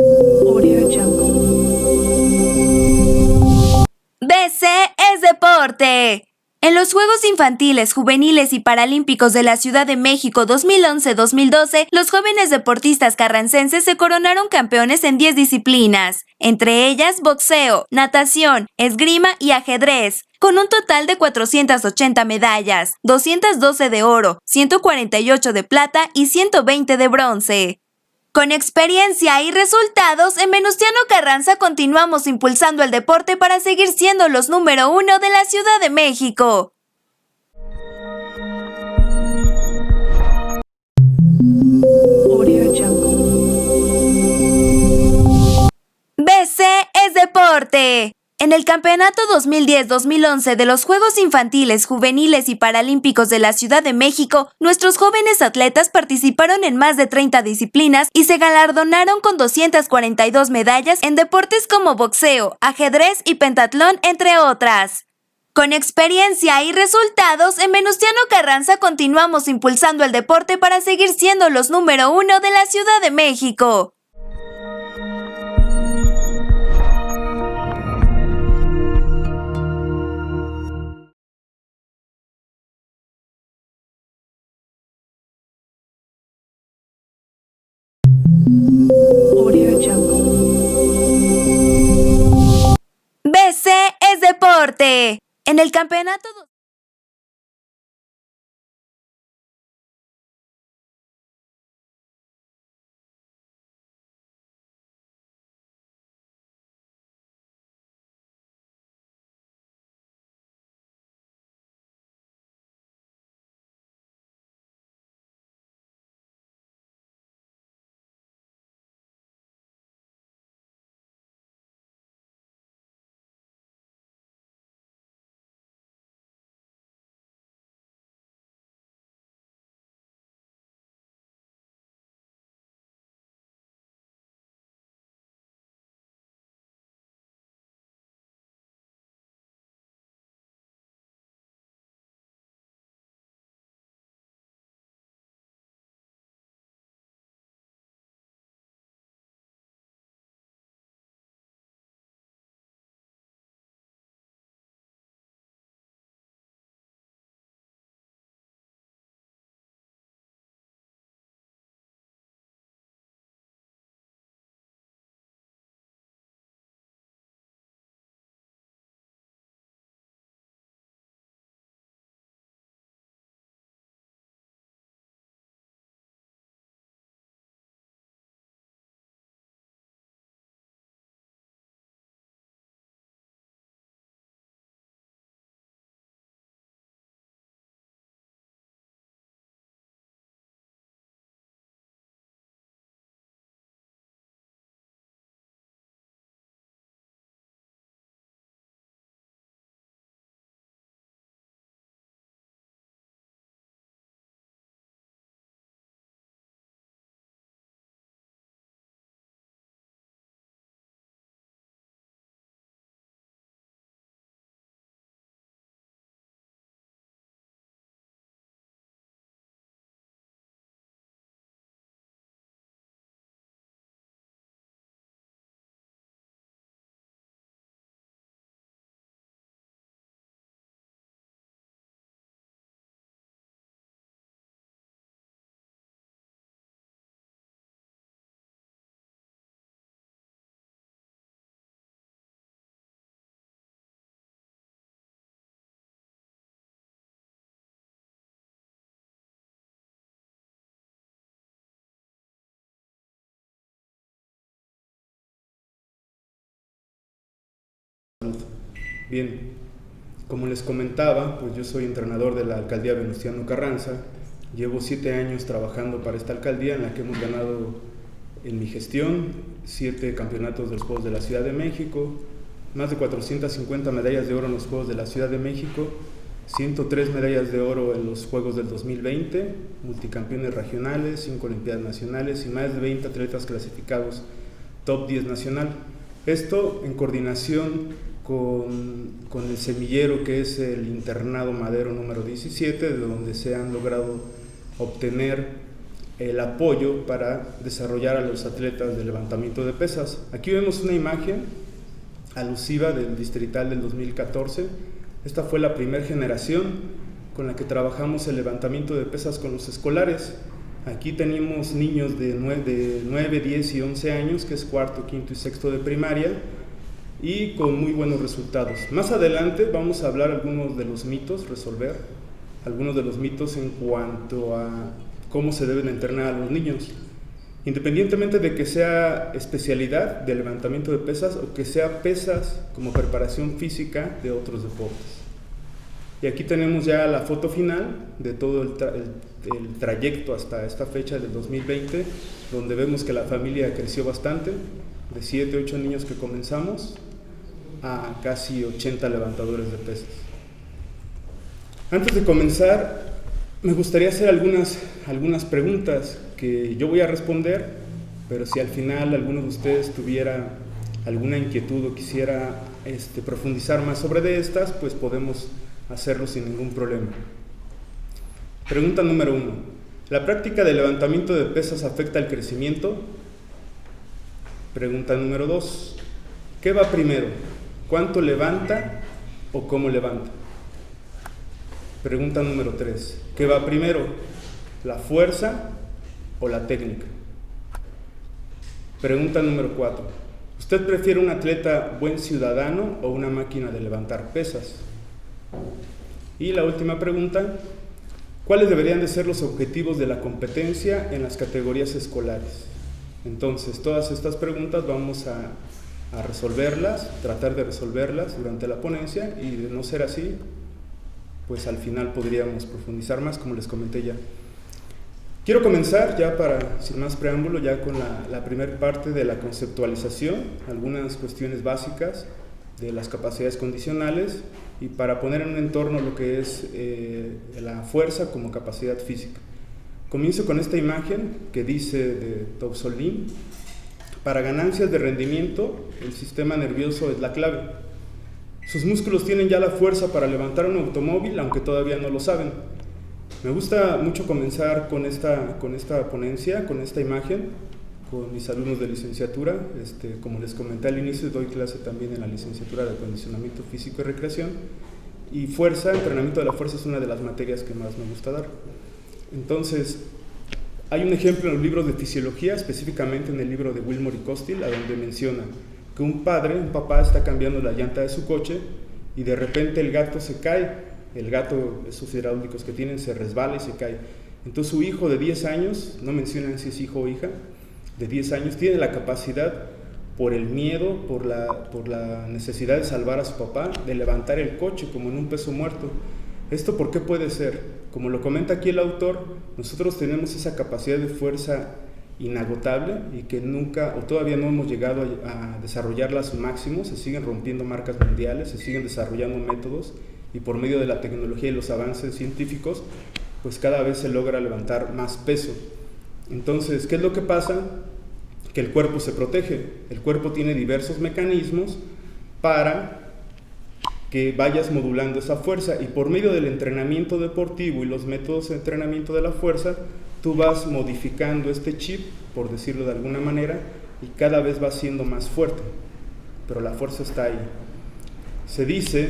Audio Jungle. BC es deporte. En los Juegos Infantiles, Juveniles y Paralímpicos de la Ciudad de México 2011-2012, los jóvenes deportistas carrancenses se coronaron campeones en 10 disciplinas, entre ellas boxeo, natación, esgrima y ajedrez, con un total de 480 medallas, 212 de oro, 148 de plata y 120 de bronce. Con experiencia y resultados, en Venustiano Carranza continuamos impulsando el deporte para seguir siendo los número 1 de la Ciudad de México. Audio Jungle. BC es deporte. En el Campeonato 2010-2011 de los Juegos Infantiles, Juveniles y Paralímpicos de la Ciudad de México, nuestros jóvenes atletas participaron en más de 30 disciplinas y se galardonaron con 242 medallas en deportes como boxeo, ajedrez y pentatlón, entre otras. Con experiencia y resultados, en Venustiano Carranza continuamos impulsando el deporte para seguir siendo los número 1 de la Ciudad de México. Audio Jungle. BC es deporte. En el campeonato Bien, como les comentaba, pues yo soy entrenador de la alcaldía Venustiano Carranza. Llevo 7 años trabajando para esta alcaldía, en la que hemos ganado en mi gestión 7 campeonatos de los Juegos de la Ciudad de México, más de 450 medallas de oro en los Juegos de la Ciudad de México, 103 medallas de oro en los Juegos del 2020, multicampeones regionales, 5 Olimpiadas Nacionales y más de 20 atletas clasificados top 10 nacional. Esto en coordinación con el semillero, que es el Internado Madero número 17, de donde se han logrado obtener el apoyo para desarrollar a los atletas de levantamiento de pesas. Aquí vemos una imagen alusiva del distrital del 2014. Esta fue la primera generación con la que trabajamos el levantamiento de pesas con los escolares. Aquí tenemos niños de 9, 10 y 11 años, que es cuarto, quinto y sexto de primaria, y con muy buenos resultados. Más adelante vamos a hablar algunos de los mitos, resolver algunos de los mitos en cuanto a cómo se deben entrenar a los niños, independientemente de que sea especialidad de levantamiento de pesas o que sea pesas como preparación física de otros deportes. Y aquí tenemos ya la foto final de todo el trayecto hasta esta fecha del 2020, donde vemos que la familia creció bastante, de 7, 8 niños que comenzamos a casi 80 levantadores de pesas. Antes de comenzar, me gustaría hacer algunas preguntas que yo voy a responder, pero si al final alguno de ustedes tuviera alguna inquietud o quisiera profundizar más sobre de estas, pues podemos hacerlo sin ningún problema. Pregunta número 1. ¿La práctica de levantamiento de pesas afecta el crecimiento? Pregunta número 2. ¿Qué va primero? ¿Cuánto levanta o cómo levanta? Pregunta número 3. ¿Qué va primero? ¿La fuerza o la técnica? Pregunta número 4. ¿Usted prefiere un atleta buen ciudadano o una máquina de levantar pesas? Y la última pregunta. ¿Cuáles deberían de ser los objetivos de la competencia en las categorías escolares? Entonces, todas estas preguntas vamos a resolverlas, tratar de resolverlas durante la ponencia, y de no ser así, pues al final podríamos profundizar más, como les comenté ya. Quiero comenzar ya sin más preámbulo, ya con la primera parte de la conceptualización, algunas cuestiones básicas de las capacidades condicionales, y para poner en un entorno lo que es la fuerza como capacidad física. Comienzo con esta imagen que dice de Tausolin: para ganancias de rendimiento, el sistema nervioso es la clave. Sus músculos tienen ya la fuerza para levantar un automóvil, aunque todavía no lo saben. Me gusta mucho comenzar con esta ponencia, con esta imagen, con mis alumnos de licenciatura. Como les comenté al inicio, doy clase también en la licenciatura de acondicionamiento físico y recreación, y entrenamiento de la fuerza es una de las materias que más me gusta dar. Entonces, hay un ejemplo en los libros de fisiología, específicamente en el libro de Wilmore y Costil, a donde menciona que un papá está cambiando la llanta de su coche y de repente el gato se cae. El gato, esos hidráulicos que tienen, se resbala y se cae. Entonces su hijo de 10 años, no mencionan si es hijo o hija, de 10 años, tiene la capacidad, por el miedo, por la necesidad de salvar a su papá, de levantar el coche como en un peso muerto. ¿Esto por qué puede ser? Como lo comenta aquí el autor, nosotros tenemos esa capacidad de fuerza inagotable y que nunca o todavía no hemos llegado a desarrollarla a su máximo. Se siguen rompiendo marcas mundiales, se siguen desarrollando métodos, y por medio de la tecnología y los avances científicos, pues cada vez se logra levantar más peso. Entonces, ¿qué es lo que pasa? Que el cuerpo se protege. El cuerpo tiene diversos mecanismos para que vayas modulando esa fuerza, y por medio del entrenamiento deportivo y los métodos de entrenamiento de la fuerza, tú vas modificando este chip, por decirlo de alguna manera, y cada vez vas siendo más fuerte, pero la fuerza está ahí. Se dice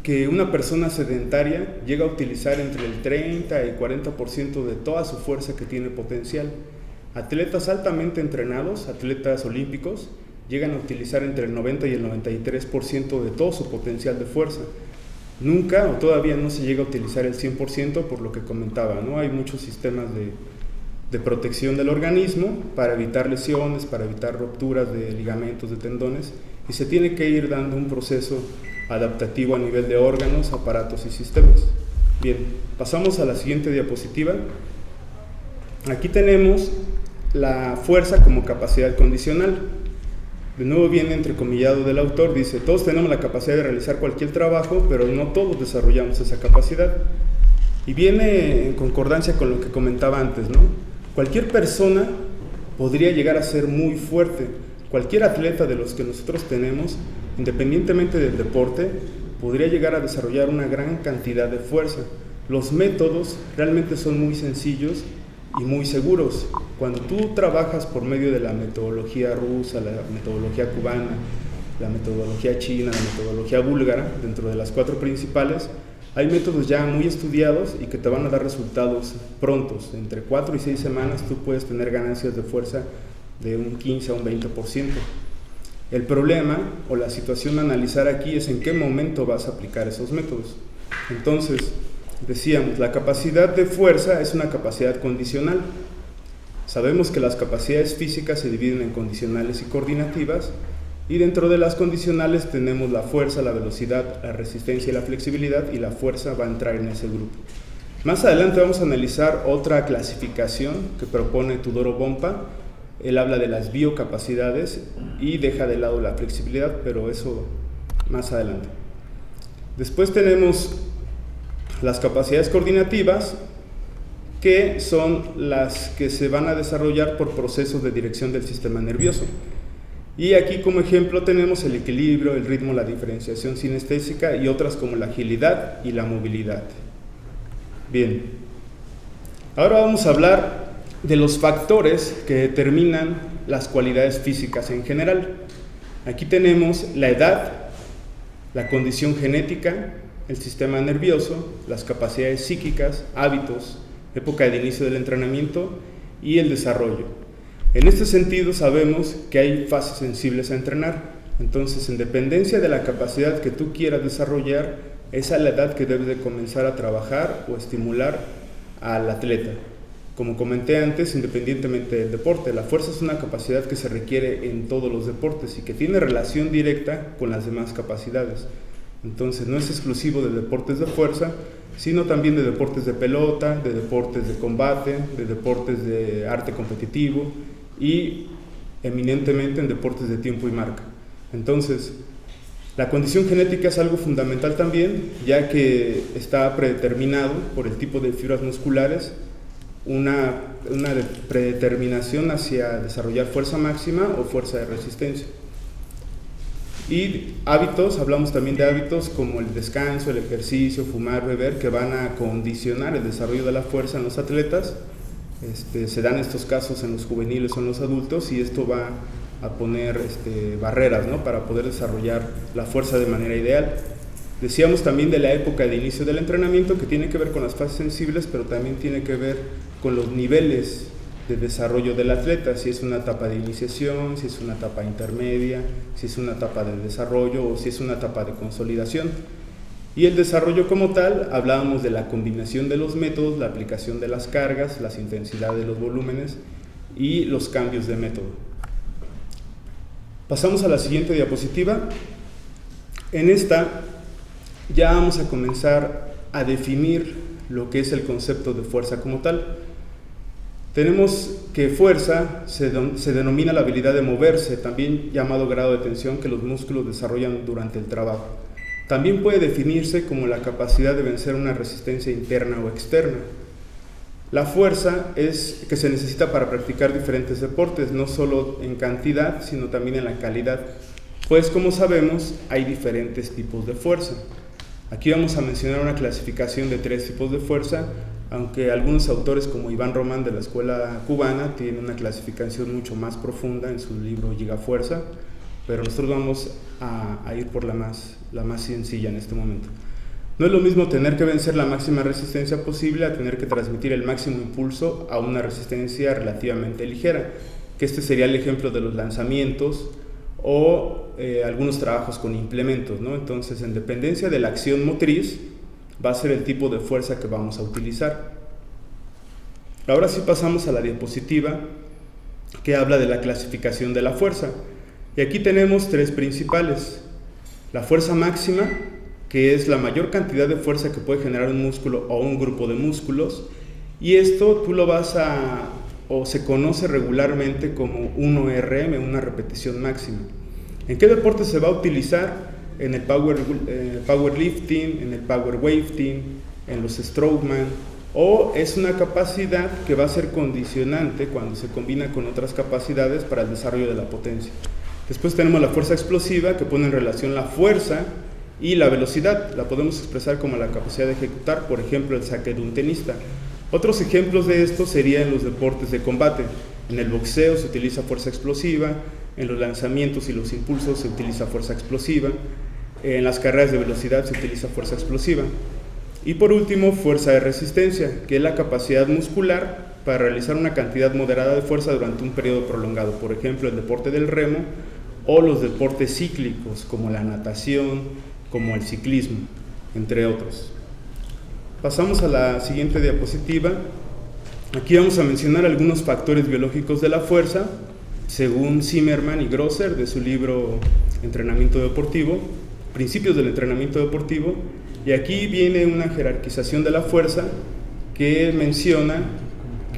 que una persona sedentaria llega a utilizar entre el 30 y 40% de toda su fuerza que tiene potencial. Atletas altamente entrenados, atletas olímpicos, llegan a utilizar entre el 90 y el 93% de todo su potencial de fuerza. Nunca o todavía no se llega a utilizar el 100%, por lo que comentaba, ¿no? Hay muchos sistemas de protección del organismo para evitar lesiones, para evitar rupturas de ligamentos, de tendones, y se tiene que ir dando un proceso adaptativo a nivel de órganos, aparatos y sistemas. Bien, pasamos a la siguiente diapositiva. Aquí tenemos la fuerza como capacidad condicional. De nuevo viene entrecomillado del autor, dice: todos tenemos la capacidad de realizar cualquier trabajo, pero no todos desarrollamos esa capacidad. Y viene en concordancia con lo que comentaba antes, ¿no? Cualquier persona podría llegar a ser muy fuerte. Cualquier atleta de los que nosotros tenemos, independientemente del deporte, podría llegar a desarrollar una gran cantidad de fuerza. Los métodos realmente son muy sencillos y muy seguros. Cuando tú trabajas por medio de la metodología rusa, la metodología cubana, la metodología china, la metodología búlgara, dentro de las 4 principales, hay métodos ya muy estudiados y que te van a dar resultados prontos. Entre 4 y 6 semanas tú puedes tener ganancias de fuerza de un 15 a un 20%. El problema o la situación a analizar aquí es en qué momento vas a aplicar esos métodos. Entonces, decíamos, la capacidad de fuerza es una capacidad condicional. Sabemos que las capacidades físicas se dividen en condicionales y coordinativas, y dentro de las condicionales tenemos la fuerza, la velocidad, la resistencia y la flexibilidad, y la fuerza va a entrar en ese grupo. Más adelante vamos a analizar otra clasificación que propone Tudoro Bompa. Él habla de las biocapacidades y deja de lado la flexibilidad, pero eso más adelante. Después tenemos las capacidades coordinativas, que son las que se van a desarrollar por procesos de dirección del sistema nervioso. Y aquí como ejemplo tenemos el equilibrio, el ritmo, la diferenciación sinestésica y otras como la agilidad y la movilidad. Bien, ahora vamos a hablar de los factores que determinan las cualidades físicas en general. Aquí tenemos la edad, la condición genética, el sistema nervioso, las capacidades psíquicas, hábitos, época de inicio del entrenamiento y el desarrollo. En este sentido sabemos que hay fases sensibles a entrenar. Entonces, en dependencia de la capacidad que tú quieras desarrollar, es a la edad que debes de comenzar a trabajar o estimular al atleta. Como comenté antes, independientemente del deporte, la fuerza es una capacidad que se requiere en todos los deportes y que tiene relación directa con las demás capacidades. Entonces, no es exclusivo de deportes de fuerza, sino también de deportes de pelota, de deportes de combate, de deportes de arte competitivo y eminentemente en deportes de tiempo y marca. Entonces, la condición genética es algo fundamental también, ya que está predeterminado por el tipo de fibras musculares, una predeterminación hacia desarrollar fuerza máxima o fuerza de resistencia. Y hábitos, hablamos también de hábitos como el descanso, el ejercicio, fumar, beber, que van a condicionar el desarrollo de la fuerza en los atletas. Se dan estos casos en los juveniles o en los adultos, y esto va a poner barreras, ¿no?, para poder desarrollar la fuerza de manera ideal. Decíamos también de la época de inicio del entrenamiento, que tiene que ver con las fases sensibles, pero también tiene que ver con los niveles de desarrollo del atleta, si es una etapa de iniciación, si es una etapa intermedia, si es una etapa de desarrollo o si es una etapa de consolidación. Y el desarrollo como tal, hablábamos de la combinación de los métodos, la aplicación de las cargas, las intensidades de los volúmenes y los cambios de método. Pasamos a la siguiente diapositiva. En esta ya vamos a comenzar a definir lo que es el concepto de fuerza como tal. Tenemos que fuerza se denomina la habilidad de moverse, también llamado grado de tensión que los músculos desarrollan durante el trabajo. También puede definirse como la capacidad de vencer una resistencia interna o externa. La fuerza es que se necesita para practicar diferentes deportes, no solo en cantidad, sino también en la calidad. Pues como sabemos, hay diferentes tipos de fuerza. Aquí vamos a mencionar una clasificación de 3 tipos de fuerza, aunque algunos autores como Iván Román de la escuela cubana tienen una clasificación mucho más profunda en su libro Gigafuerza, pero nosotros vamos a ir por la más sencilla en este momento. No es lo mismo tener que vencer la máxima resistencia posible a tener que transmitir el máximo impulso a una resistencia relativamente ligera, que este sería el ejemplo de los lanzamientos o algunos trabajos con implementos, ¿no? Entonces, en dependencia de la acción motriz, va a ser el tipo de fuerza que vamos a utilizar. Ahora sí pasamos a la diapositiva que habla de la clasificación de la fuerza. Y aquí tenemos 3 principales. La fuerza máxima, que es la mayor cantidad de fuerza que puede generar un músculo o un grupo de músculos, y esto tú lo o se conoce regularmente como 1RM, una repetición máxima. ¿En qué deporte se va a utilizar? En el powerlifting, en el powerweighting, en los strongman, o es una capacidad que va a ser condicionante cuando se combina con otras capacidades para el desarrollo de la potencia. Después tenemos la fuerza explosiva, que pone en relación la fuerza y la velocidad. La podemos expresar como la capacidad de ejecutar, por ejemplo, el saque de un tenista. Otros ejemplos de esto serían los deportes de combate. En el boxeo se utiliza fuerza explosiva, en los lanzamientos y los impulsos se utiliza fuerza explosiva, en las carreras de velocidad se utiliza fuerza explosiva. Y por último, fuerza de resistencia, que es la capacidad muscular para realizar una cantidad moderada de fuerza durante un periodo prolongado. Por ejemplo, el deporte del remo o los deportes cíclicos, como la natación, como el ciclismo, entre otros. Pasamos a la siguiente diapositiva. Aquí vamos a mencionar algunos factores biológicos de la fuerza, según Zimmerman y Grosser, de su libro Entrenamiento Deportivo, Principios del Entrenamiento Deportivo, y aquí viene una jerarquización de la fuerza que menciona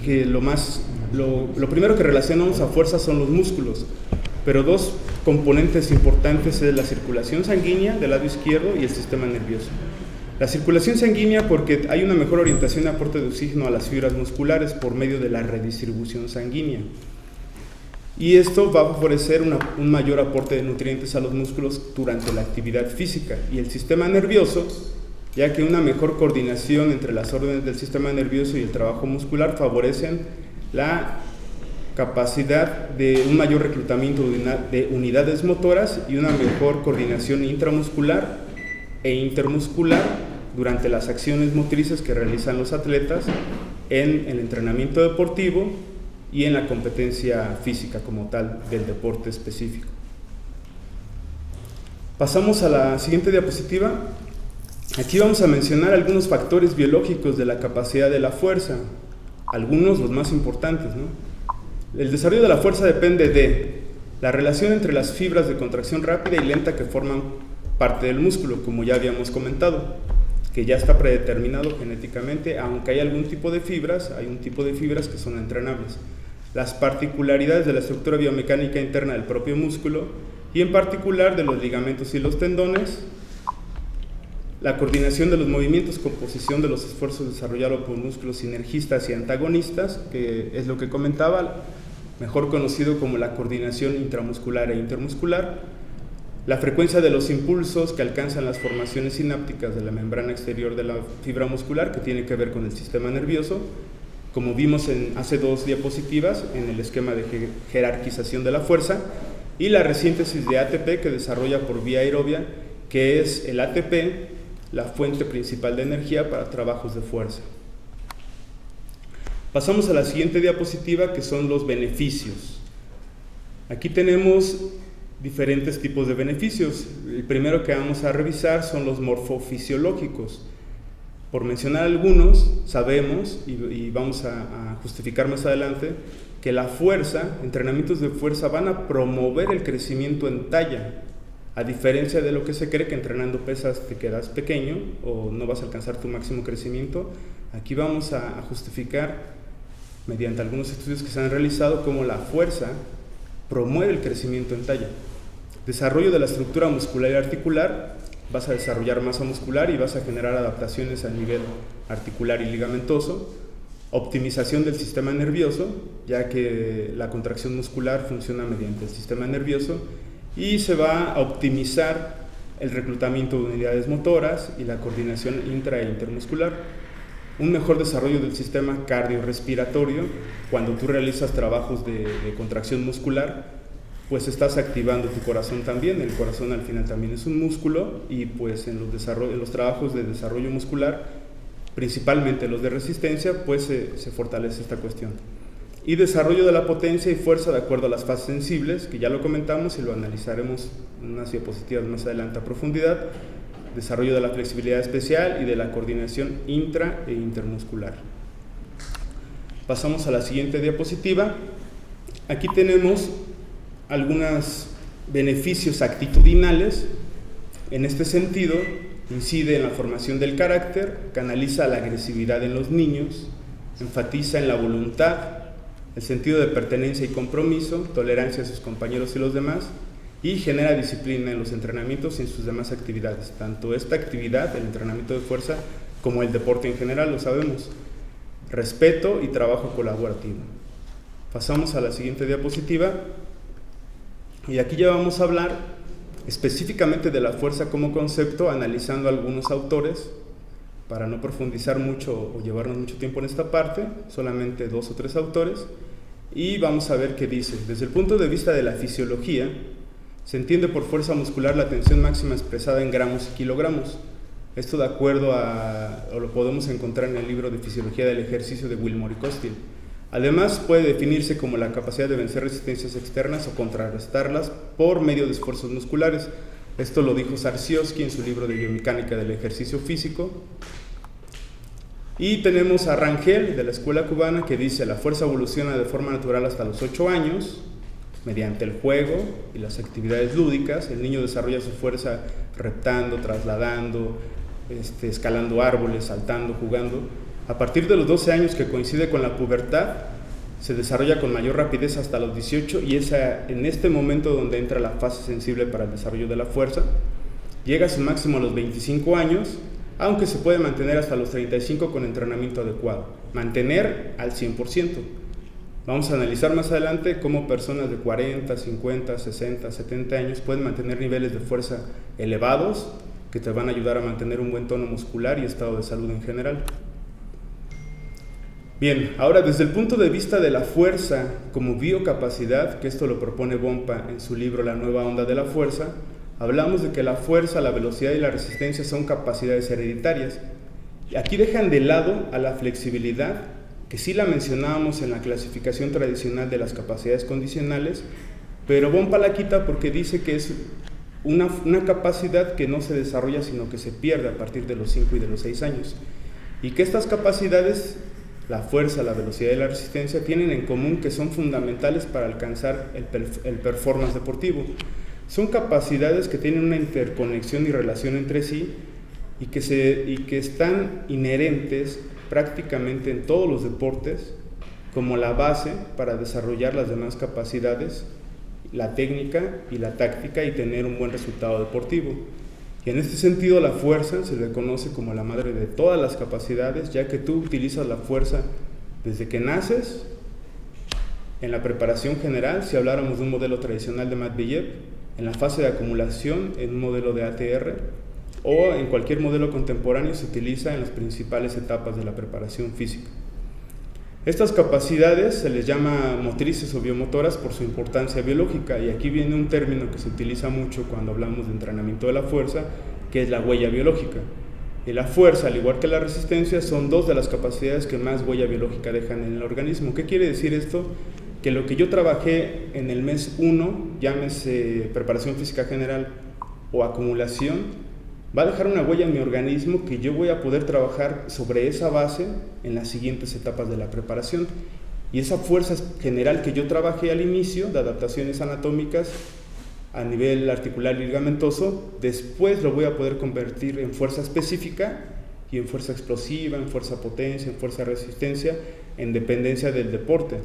que lo primero que relacionamos a fuerza son los músculos, pero dos componentes importantes es la circulación sanguínea del lado izquierdo y el sistema nervioso. La circulación sanguínea porque hay una mejor orientación y aporte de oxígeno a las fibras musculares por medio de la redistribución sanguínea. Y esto va a favorecer un mayor aporte de nutrientes a los músculos durante la actividad física. Y el sistema nervioso, ya que una mejor coordinación entre las órdenes del sistema nervioso y el trabajo muscular favorecen la capacidad de un mayor reclutamiento de unidades motoras y una mejor coordinación intramuscular e intermuscular durante las acciones motrices que realizan los atletas en el entrenamiento deportivo y en la competencia física como tal del deporte específico. Pasamos a la siguiente diapositiva. Aquí vamos a mencionar algunos factores biológicos de la capacidad de la fuerza, algunos los más importantes, ¿no? El desarrollo de la fuerza depende de la relación entre las fibras de contracción rápida y lenta que forman parte del músculo, como ya habíamos comentado, que ya está predeterminado genéticamente, aunque hay algún tipo de fibras, hay un tipo de fibras que son entrenables. Las particularidades de la estructura biomecánica interna del propio músculo y en particular de los ligamentos y los tendones, la coordinación de los movimientos, composición de los esfuerzos desarrollados por músculos sinergistas y antagonistas, que es lo que comentaba, mejor conocido como la coordinación intramuscular e intermuscular, la frecuencia de los impulsos que alcanzan las formaciones sinápticas de la membrana exterior de la fibra muscular, que tiene que ver con el sistema nervioso, como vimos hace dos diapositivas en el esquema de jerarquización de la fuerza, y la resíntesis de ATP que desarrolla por vía aerobia, que es el ATP, la fuente principal de energía para trabajos de fuerza. Pasamos a la siguiente diapositiva, que son los beneficios. Aquí tenemos diferentes tipos de beneficios. El primero que vamos a revisar son los morfofisiológicos. Por mencionar algunos, sabemos, y vamos a justificar más adelante, que la fuerza, entrenamientos de fuerza van a promover el crecimiento en talla, a diferencia de lo que se cree que entrenando pesas te quedas pequeño o no vas a alcanzar tu máximo crecimiento. Aquí vamos a justificar, mediante algunos estudios que se han realizado, cómo la fuerza promueve el crecimiento en talla. Desarrollo de la estructura muscular y articular, vas a desarrollar masa muscular y vas a generar adaptaciones a nivel articular y ligamentoso. Optimización del sistema nervioso, ya que la contracción muscular funciona mediante el sistema nervioso, y se va a optimizar el reclutamiento de unidades motoras y la coordinación intra e intermuscular. Un mejor desarrollo del sistema cardiorrespiratorio, cuando tú realizas trabajos de contracción muscular, pues estás activando tu corazón también. El corazón al final también es un músculo, y pues en los trabajos de desarrollo muscular, principalmente los de resistencia, pues se fortalece esta cuestión. Y desarrollo de la potencia y fuerza de acuerdo a las fases sensibles, que ya lo comentamos y lo analizaremos en unas diapositivas más adelante a profundidad. Desarrollo de la flexibilidad especial y de la coordinación intra e intermuscular. Pasamos a la siguiente diapositiva. Aquí tenemos algunos beneficios actitudinales. En este sentido, incide en la formación del carácter, canaliza la agresividad en los niños, enfatiza en la voluntad, el sentido de pertenencia y compromiso, tolerancia a sus compañeros y los demás, y genera disciplina en los entrenamientos y en sus demás actividades. Tanto esta actividad, el entrenamiento de fuerza, como el deporte en general, lo sabemos. Respeto y trabajo colaborativo. Pasamos a la siguiente diapositiva. Y aquí ya vamos a hablar específicamente de la fuerza como concepto, analizando algunos autores, para no profundizar mucho o llevarnos mucho tiempo en esta parte, solamente 2 o 3 autores, y vamos a ver qué dice. Desde el punto de vista de la fisiología, se entiende por fuerza muscular la tensión máxima expresada en gramos y kilogramos. Esto de acuerdo o lo podemos encontrar en el libro de Fisiología del Ejercicio de Wilmore y Costil. Además, puede definirse como la capacidad de vencer resistencias externas o contrarrestarlas por medio de esfuerzos musculares. Esto lo dijo Sarsiowski en su libro de Biomecánica del Ejercicio Físico. Y tenemos a Rangel, de la escuela cubana, que dice: la fuerza evoluciona de forma natural hasta los 8 años, mediante el juego y las actividades lúdicas. El niño desarrolla su fuerza reptando, trasladando, escalando árboles, saltando, jugando. A partir de los 12 años, que coincide con la pubertad, se desarrolla con mayor rapidez hasta los 18, y es en este momento donde entra la fase sensible para el desarrollo de la fuerza. Llega a su máximo a los 25 años, aunque se puede mantener hasta los 35 con entrenamiento adecuado. Mantener al 100%. Vamos a analizar más adelante cómo personas de 40, 50, 60, 70 años pueden mantener niveles de fuerza elevados que te van a ayudar a mantener un buen tono muscular y estado de salud en general. Bien, ahora desde el punto de vista de la fuerza como biocapacidad, que esto lo propone Bompa en su libro La nueva onda de la fuerza, hablamos de que la fuerza, la velocidad y la resistencia son capacidades hereditarias. Y aquí dejan de lado a la flexibilidad, que sí la mencionábamos en la clasificación tradicional de las capacidades condicionales, pero Bompa la quita porque dice que es una capacidad que no se desarrolla, sino que se pierde a partir de los 5 y de los 6 años. Y que estas capacidades, la fuerza, la velocidad y la resistencia, tienen en común que son fundamentales para alcanzar el performance deportivo. Son capacidades que tienen una interconexión y relación entre sí y que están inherentes prácticamente en todos los deportes como la base para desarrollar las demás capacidades, la técnica y la táctica, y tener un buen resultado deportivo. Y en este sentido, la fuerza se le conoce como la madre de todas las capacidades, ya que tú utilizas la fuerza desde que naces, en la preparación general, si habláramos de un modelo tradicional de Matveyev, en la fase de acumulación, en un modelo de ATR, o en cualquier modelo contemporáneo se utiliza en las principales etapas de la preparación física. Estas capacidades se les llama motrices o biomotoras por su importancia biológica, y aquí viene un término que se utiliza mucho cuando hablamos de entrenamiento de la fuerza, que es la huella biológica. Y la fuerza, al igual que la resistencia, son dos de las capacidades que más huella biológica dejan en el organismo. ¿Qué quiere decir esto? Que lo que yo trabajé en el mes 1, llámese preparación física general o acumulación, va a dejar una huella en mi organismo que yo voy a poder trabajar sobre esa base en las siguientes etapas de la preparación. Y esa fuerza general que yo trabajé al inicio, de adaptaciones anatómicas a nivel articular y ligamentoso, después lo voy a poder convertir en fuerza específica y en fuerza explosiva, en fuerza potencia, en fuerza resistencia, en dependencia del deporte,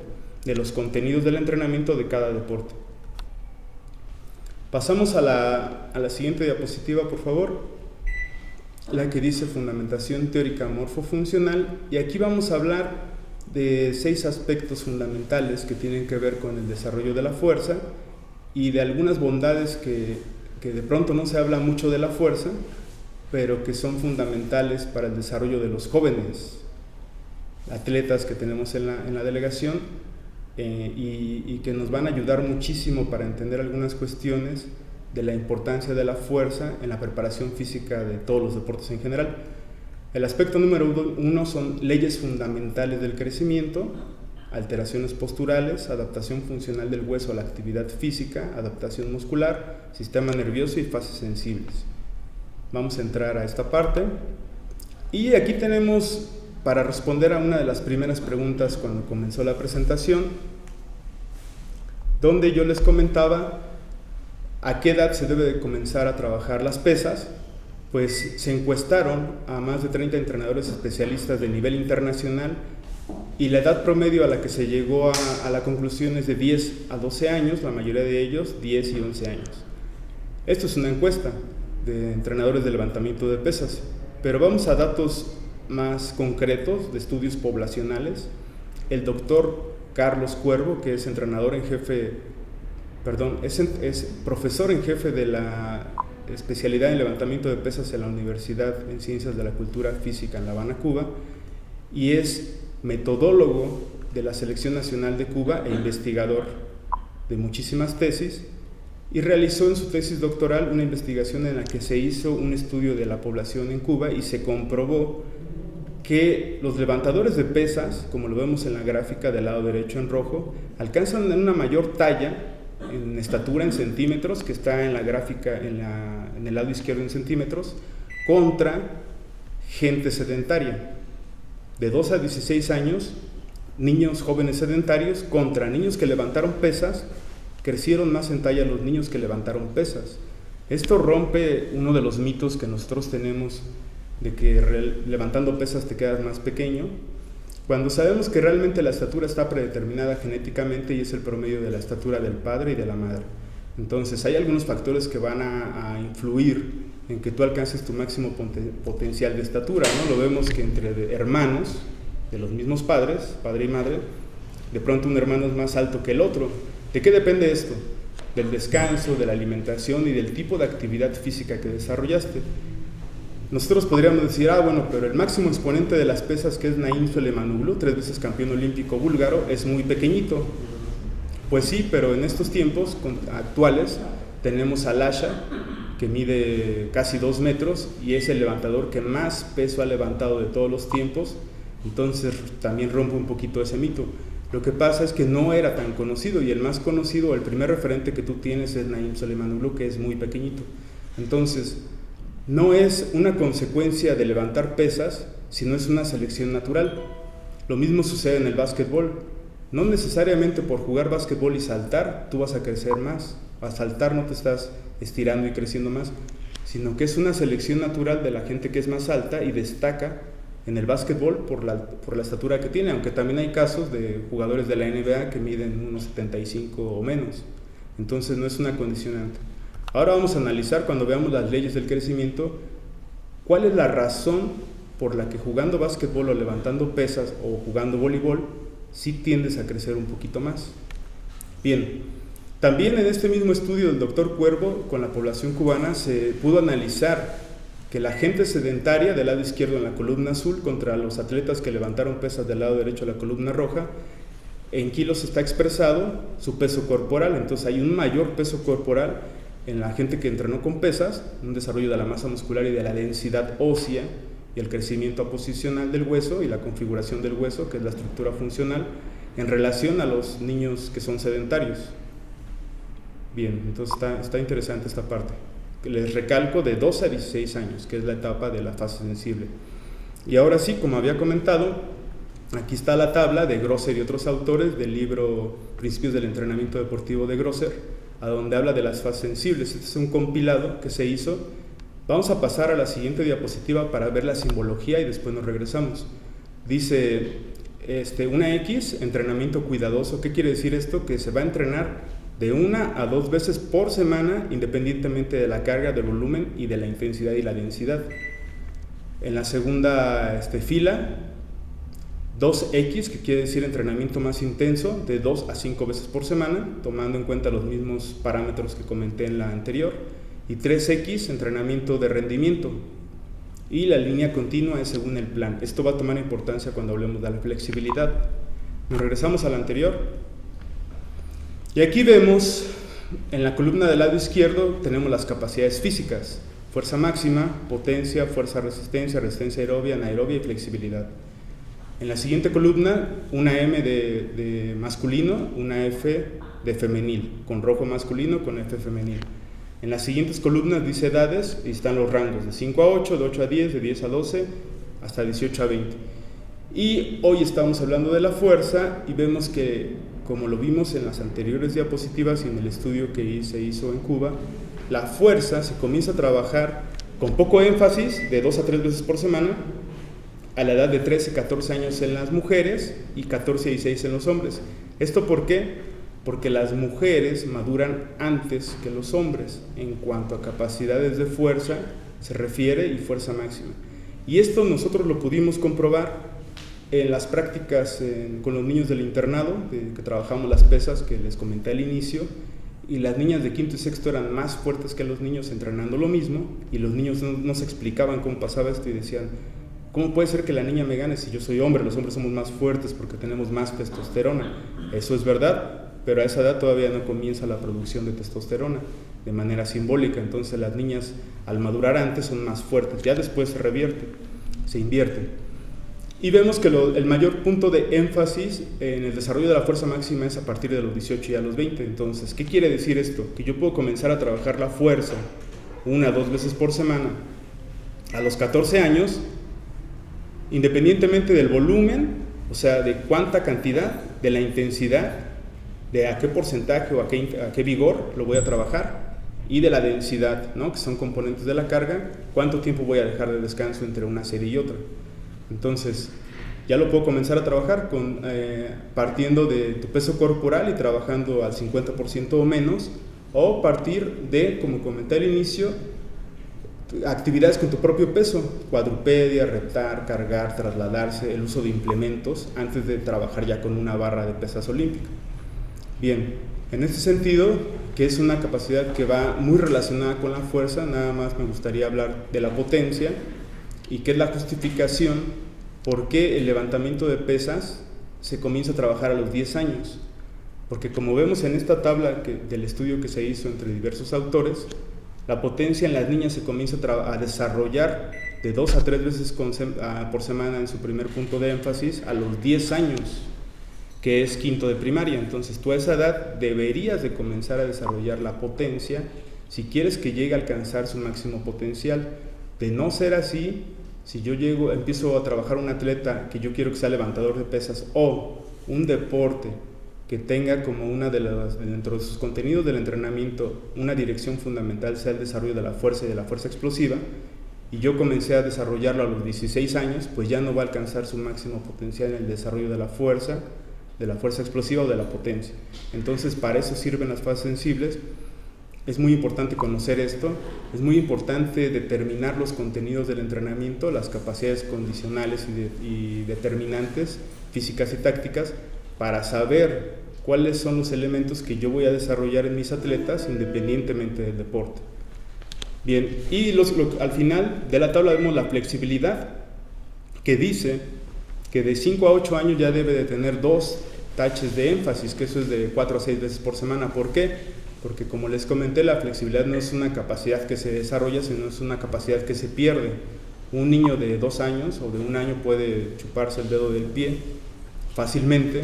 de los contenidos del entrenamiento de cada deporte. Pasamos a la siguiente diapositiva, por favor, la que dice fundamentación teórica morfofuncional, y aquí vamos a hablar de 6 aspectos fundamentales que tienen que ver con el desarrollo de la fuerza y de algunas bondades que de pronto no se habla mucho de la fuerza, pero que son fundamentales para el desarrollo de los jóvenes atletas que tenemos en la delegación, y que nos van a ayudar muchísimo para entender algunas cuestiones de la importancia de la fuerza en la preparación física de todos los deportes en general. El aspecto número 1 son leyes fundamentales del crecimiento, alteraciones posturales, adaptación funcional del hueso a la actividad física, adaptación muscular, sistema nervioso y fases sensibles. Vamos a entrar a esta parte, y aquí tenemos, para responder a una de las primeras preguntas cuando comenzó la presentación, donde yo les comentaba a qué edad se debe de comenzar a trabajar las pesas. Pues se encuestaron a más de 30 entrenadores especialistas de nivel internacional, y la edad promedio a la que se llegó a la conclusión es de 10 a 12 años, la mayoría de ellos 10 y 11 años. Esto es una encuesta de entrenadores de levantamiento de pesas, pero vamos a datos más concretos de estudios poblacionales. El doctor Carlos Cuervo, que es entrenador en jefe, es profesor en jefe de la especialidad en levantamiento de pesas en la Universidad en Ciencias de la Cultura Física en La Habana, Cuba, y es metodólogo de la Selección Nacional de Cuba e investigador de muchísimas tesis, y realizó en su tesis doctoral una investigación en la que se hizo un estudio de la población en Cuba y se comprobó que los levantadores de pesas, como lo vemos en la gráfica del lado derecho en rojo, alcanzan una mayor talla en estatura en centímetros, que está en la gráfica en el lado izquierdo en centímetros, contra gente sedentaria. De 2 a 16 años, niños jóvenes sedentarios contra niños que levantaron pesas, crecieron más en talla los niños que levantaron pesas. Esto rompe uno de los mitos que nosotros tenemos de que levantando pesas te quedas más pequeño, cuando sabemos que realmente la estatura está predeterminada genéticamente y es el promedio de la estatura del padre y de la madre. Entonces hay algunos factores que van a influir en que tú alcances tu máximo potencial de estatura, ¿no? Lo vemos que entre hermanos de los mismos padres, padre y madre, de pronto un hermano es más alto que el otro. ¿De qué depende esto? Del descanso, de la alimentación y del tipo de actividad física que desarrollaste. Nosotros podríamos decir, bueno, pero el máximo exponente de las pesas, que es Naim Soleimanoglu, 3 veces campeón olímpico búlgaro, es muy pequeñito. Pues sí, pero en estos tiempos actuales tenemos a Lasha, que mide casi 2 metros y es el levantador que más peso ha levantado de todos los tiempos. Entonces también rompe un poquito ese mito. Lo que pasa es que no era tan conocido, y el más conocido, el primer referente que tú tienes es Naim Soleimanoglu, que es muy pequeñito. Entonces, no es una consecuencia de levantar pesas, sino es una selección natural. Lo mismo sucede en el básquetbol. No necesariamente por jugar básquetbol y saltar, tú vas a crecer más. Al saltar no te estás estirando y creciendo más, sino que es una selección natural de la gente que es más alta y destaca en el básquetbol por la estatura que tiene, aunque también hay casos de jugadores de la NBA que miden unos 75 o menos. Entonces no es una condicionante. Ahora vamos a analizar, cuando veamos las leyes del crecimiento, cuál es la razón por la que jugando básquetbol o levantando pesas o jugando voleibol sí tiendes a crecer un poquito más. Bien, también en este mismo estudio del doctor Cuervo con la población cubana se pudo analizar que la gente sedentaria del lado izquierdo en la columna azul contra los atletas que levantaron pesas del lado derecho en la columna roja, en kilos está expresado su peso corporal. Entonces hay un mayor peso corporal en la gente que entrenó con pesas, un desarrollo de la masa muscular y de la densidad ósea y el crecimiento aposicional del hueso y la configuración del hueso, que es la estructura funcional, en relación a los niños que son sedentarios. Bien, entonces está interesante esta parte. Les recalco, de 2 a 16 años, que es la etapa de la fase sensible. Y ahora sí, como había comentado, aquí está la tabla de Grosser y otros autores del libro Principios del Entrenamiento Deportivo de Grosser, a donde habla de las fases sensibles. Este es un compilado que se hizo. Vamos a pasar a la siguiente diapositiva para ver la simbología y después nos regresamos. Dice una X, entrenamiento cuidadoso. ¿Qué quiere decir esto? Que se va a entrenar de 1 a 2 veces por semana, independientemente de la carga, del volumen y de la intensidad y la densidad. En la segunda fila, 2X, que quiere decir entrenamiento más intenso, de 2 a 5 veces por semana, tomando en cuenta los mismos parámetros que comenté en la anterior. Y 3X, entrenamiento de rendimiento. Y la línea continua es según el plan. Esto va a tomar importancia cuando hablemos de la flexibilidad. Nos regresamos a la anterior. Y aquí vemos, en la columna del lado izquierdo, tenemos las capacidades físicas: fuerza máxima, potencia, fuerza resistencia, resistencia aerobia, anaerobia y flexibilidad. En la siguiente columna, una M de masculino, una F de femenil, con rojo masculino, con F femenil. En las siguientes columnas dice edades y están los rangos de 5 a 8, de 8 a 10, de 10 a 12, hasta 18 a 20. Y hoy estamos hablando de la fuerza y vemos que, como lo vimos en las anteriores diapositivas y en el estudio que se hizo en Cuba, la fuerza se comienza a trabajar con poco énfasis, de 2 a 3 veces por semana, a la edad de 13 a 14 años en las mujeres y 14 a 16 en los hombres. ¿Esto por qué? Porque las mujeres maduran antes que los hombres en cuanto a capacidades de fuerza se refiere y fuerza máxima. Y esto nosotros lo pudimos comprobar en las prácticas con los niños del internado, que trabajamos las pesas que les comenté al inicio, y las niñas de quinto y sexto eran más fuertes que los niños entrenando lo mismo, y los niños no se explicaban cómo pasaba esto y decían, ¿cómo puede ser que la niña me gane si yo soy hombre? Los hombres somos más fuertes porque tenemos más testosterona. Eso es verdad, pero a esa edad todavía no comienza la producción de testosterona de manera simbólica. Entonces las niñas al madurar antes son más fuertes, ya después se invierte. Y vemos que el mayor punto de énfasis en el desarrollo de la fuerza máxima es a partir de los 18 y a los 20. Entonces, ¿qué quiere decir esto? Que yo puedo comenzar a trabajar la fuerza 1 a 2 veces por semana a los 14 años, independientemente del volumen, o sea, de cuánta cantidad, de la intensidad, de a qué porcentaje o a qué vigor lo voy a trabajar, y de la densidad, ¿no? Que son componentes de la carga, cuánto tiempo voy a dejar de descanso entre una serie y otra. Entonces, ya lo puedo comenzar a trabajar partiendo de tu peso corporal y trabajando al 50% o menos, o partir de, como comenté al inicio, actividades con tu propio peso, cuadrupedia, reptar, cargar, trasladarse, el uso de implementos, antes de trabajar ya con una barra de pesas olímpica. Bien, en este sentido, que es una capacidad que va muy relacionada con la fuerza, nada más me gustaría hablar de la potencia, y que es la justificación por qué el levantamiento de pesas se comienza a trabajar a los 10 años. Porque como vemos en esta tabla del estudio que se hizo entre diversos autores, la potencia en las niñas se comienza a desarrollar de 2 a 3 veces por semana en su primer punto de énfasis a los 10 años, que es quinto de primaria. Entonces tú a esa edad deberías de comenzar a desarrollar la potencia si quieres que llegue a alcanzar su máximo potencial. De no ser así, si yo empiezo a trabajar un atleta que yo quiero que sea levantador de pesas, o un deporte que tenga como dentro de sus contenidos del entrenamiento, una dirección fundamental sea el desarrollo de la fuerza y de la fuerza explosiva, y yo comencé a desarrollarlo a los 16 años, pues ya no va a alcanzar su máximo potencial en el desarrollo de la fuerza explosiva o de la potencia. Entonces, para eso sirven las fases sensibles. Es muy importante conocer esto, es muy importante determinar los contenidos del entrenamiento, las capacidades condicionales y determinantes, físicas y tácticas, para saber cuáles son los elementos que yo voy a desarrollar en mis atletas independientemente del deporte. Bien, y al final de la tabla vemos la flexibilidad, que dice que de 5 a 8 años ya debe de tener 2 taches de énfasis, que eso es de 4 a 6 veces por semana. ¿Por qué? Porque como les comenté, la flexibilidad no es una capacidad que se desarrolla, sino es una capacidad que se pierde. Un niño de 2 años o de 1 año puede chuparse el dedo del pie fácilmente,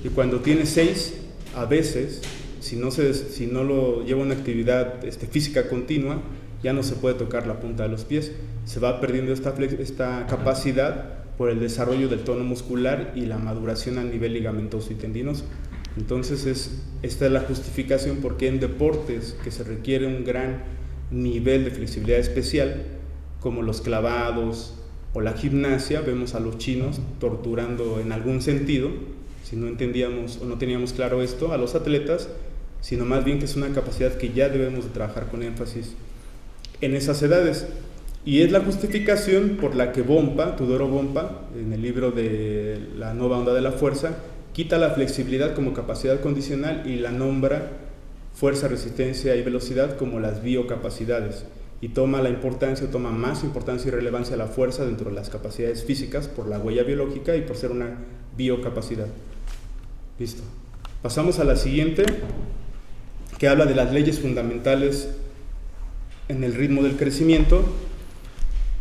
y cuando tiene 6, a veces, si no lo lleva a una actividad física continua, ya no se puede tocar la punta de los pies. Se va perdiendo esta capacidad por el desarrollo del tono muscular y la maduración a nivel ligamentoso y tendinoso. Entonces esta es la justificación por qué en deportes que se requiere un gran nivel de flexibilidad especial, como los clavados o la gimnasia, vemos a los chinos torturando en algún sentido, si no entendíamos o no teníamos claro esto, a los atletas, sino más bien que es una capacidad que ya debemos de trabajar con énfasis en esas edades. Y es la justificación por la que Tudoro Bompa, en el libro de La nueva onda de la fuerza, quita la flexibilidad como capacidad condicional y la nombra fuerza, resistencia y velocidad como las biocapacidades, y toma más importancia y relevancia a la fuerza dentro de las capacidades físicas por la huella biológica y por ser una biocapacidad. Listo. Pasamos a la siguiente, que habla de las leyes fundamentales en el ritmo del crecimiento.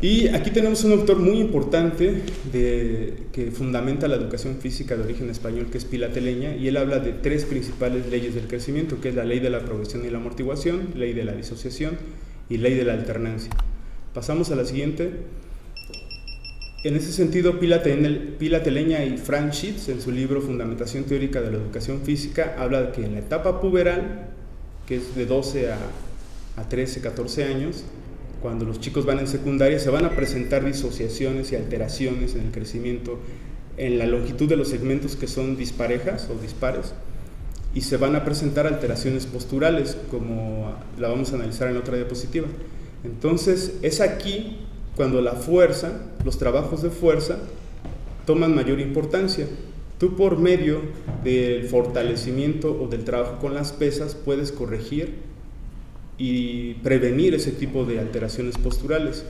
Y aquí tenemos un autor muy importante que fundamenta la educación física de origen español, que es Pilateleña, y él habla de 3 principales leyes del crecimiento, que es la ley de la progresión y la amortiguación, ley de la disociación y ley de la alternancia. Pasamos a la siguiente. En ese sentido, Pilateleña y Frank Schitz, en su libro Fundamentación Teórica de la Educación Física, habla de que en la etapa puberal, que es de 12 a 13, 14 años, cuando los chicos van en secundaria, se van a presentar disociaciones y alteraciones en el crecimiento, en la longitud de los segmentos que son disparejas o dispares, y se van a presentar alteraciones posturales, como la vamos a analizar en otra diapositiva. Entonces, es aquí cuando la fuerza, los trabajos de fuerza, toman mayor importancia. Tú por medio del fortalecimiento o del trabajo con las pesas puedes corregir y prevenir ese tipo de alteraciones posturales.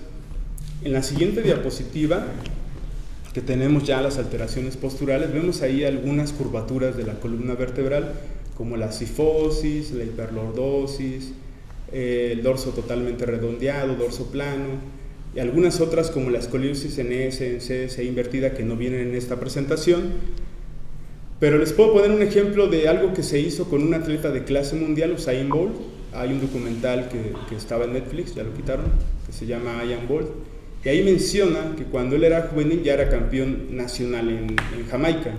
En la siguiente diapositiva, que tenemos ya las alteraciones posturales, vemos ahí algunas curvaturas de la columna vertebral, como la cifosis, la hiperlordosis, el dorso totalmente redondeado, dorso plano, y algunas otras como la escoliosis en S, en C, C invertida, que no vienen en esta presentación. Pero les puedo poner un ejemplo de algo que se hizo con un atleta de clase mundial, Usain Bolt. Hay un documental que estaba en Netflix, ya lo quitaron, que se llama I Am Bolt. Y ahí menciona que cuando él era juvenil ya era campeón nacional en Jamaica.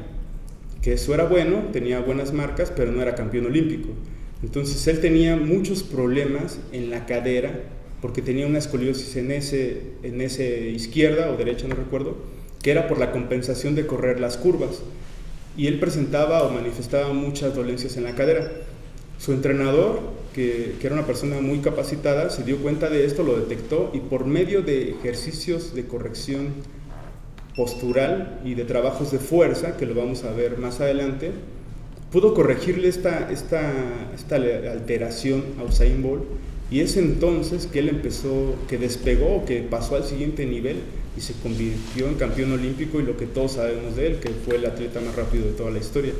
Que eso era bueno, tenía buenas marcas, pero no era campeón olímpico. Entonces él tenía muchos problemas en la cadera, porque tenía una escoliosis en ese izquierda o derecha, no recuerdo, que era por la compensación de correr las curvas. Y él presentaba o manifestaba muchas dolencias en la cadera. Su entrenador, que era una persona muy capacitada, se dio cuenta de esto, lo detectó, y por medio de ejercicios de corrección postural y de trabajos de fuerza, que lo vamos a ver más adelante, pudo corregirle esta alteración a Usain Bolt, y es entonces que él que despegó, que pasó al siguiente nivel y se convirtió en campeón olímpico, y lo que todos sabemos de él, que fue el atleta más rápido de toda la historia.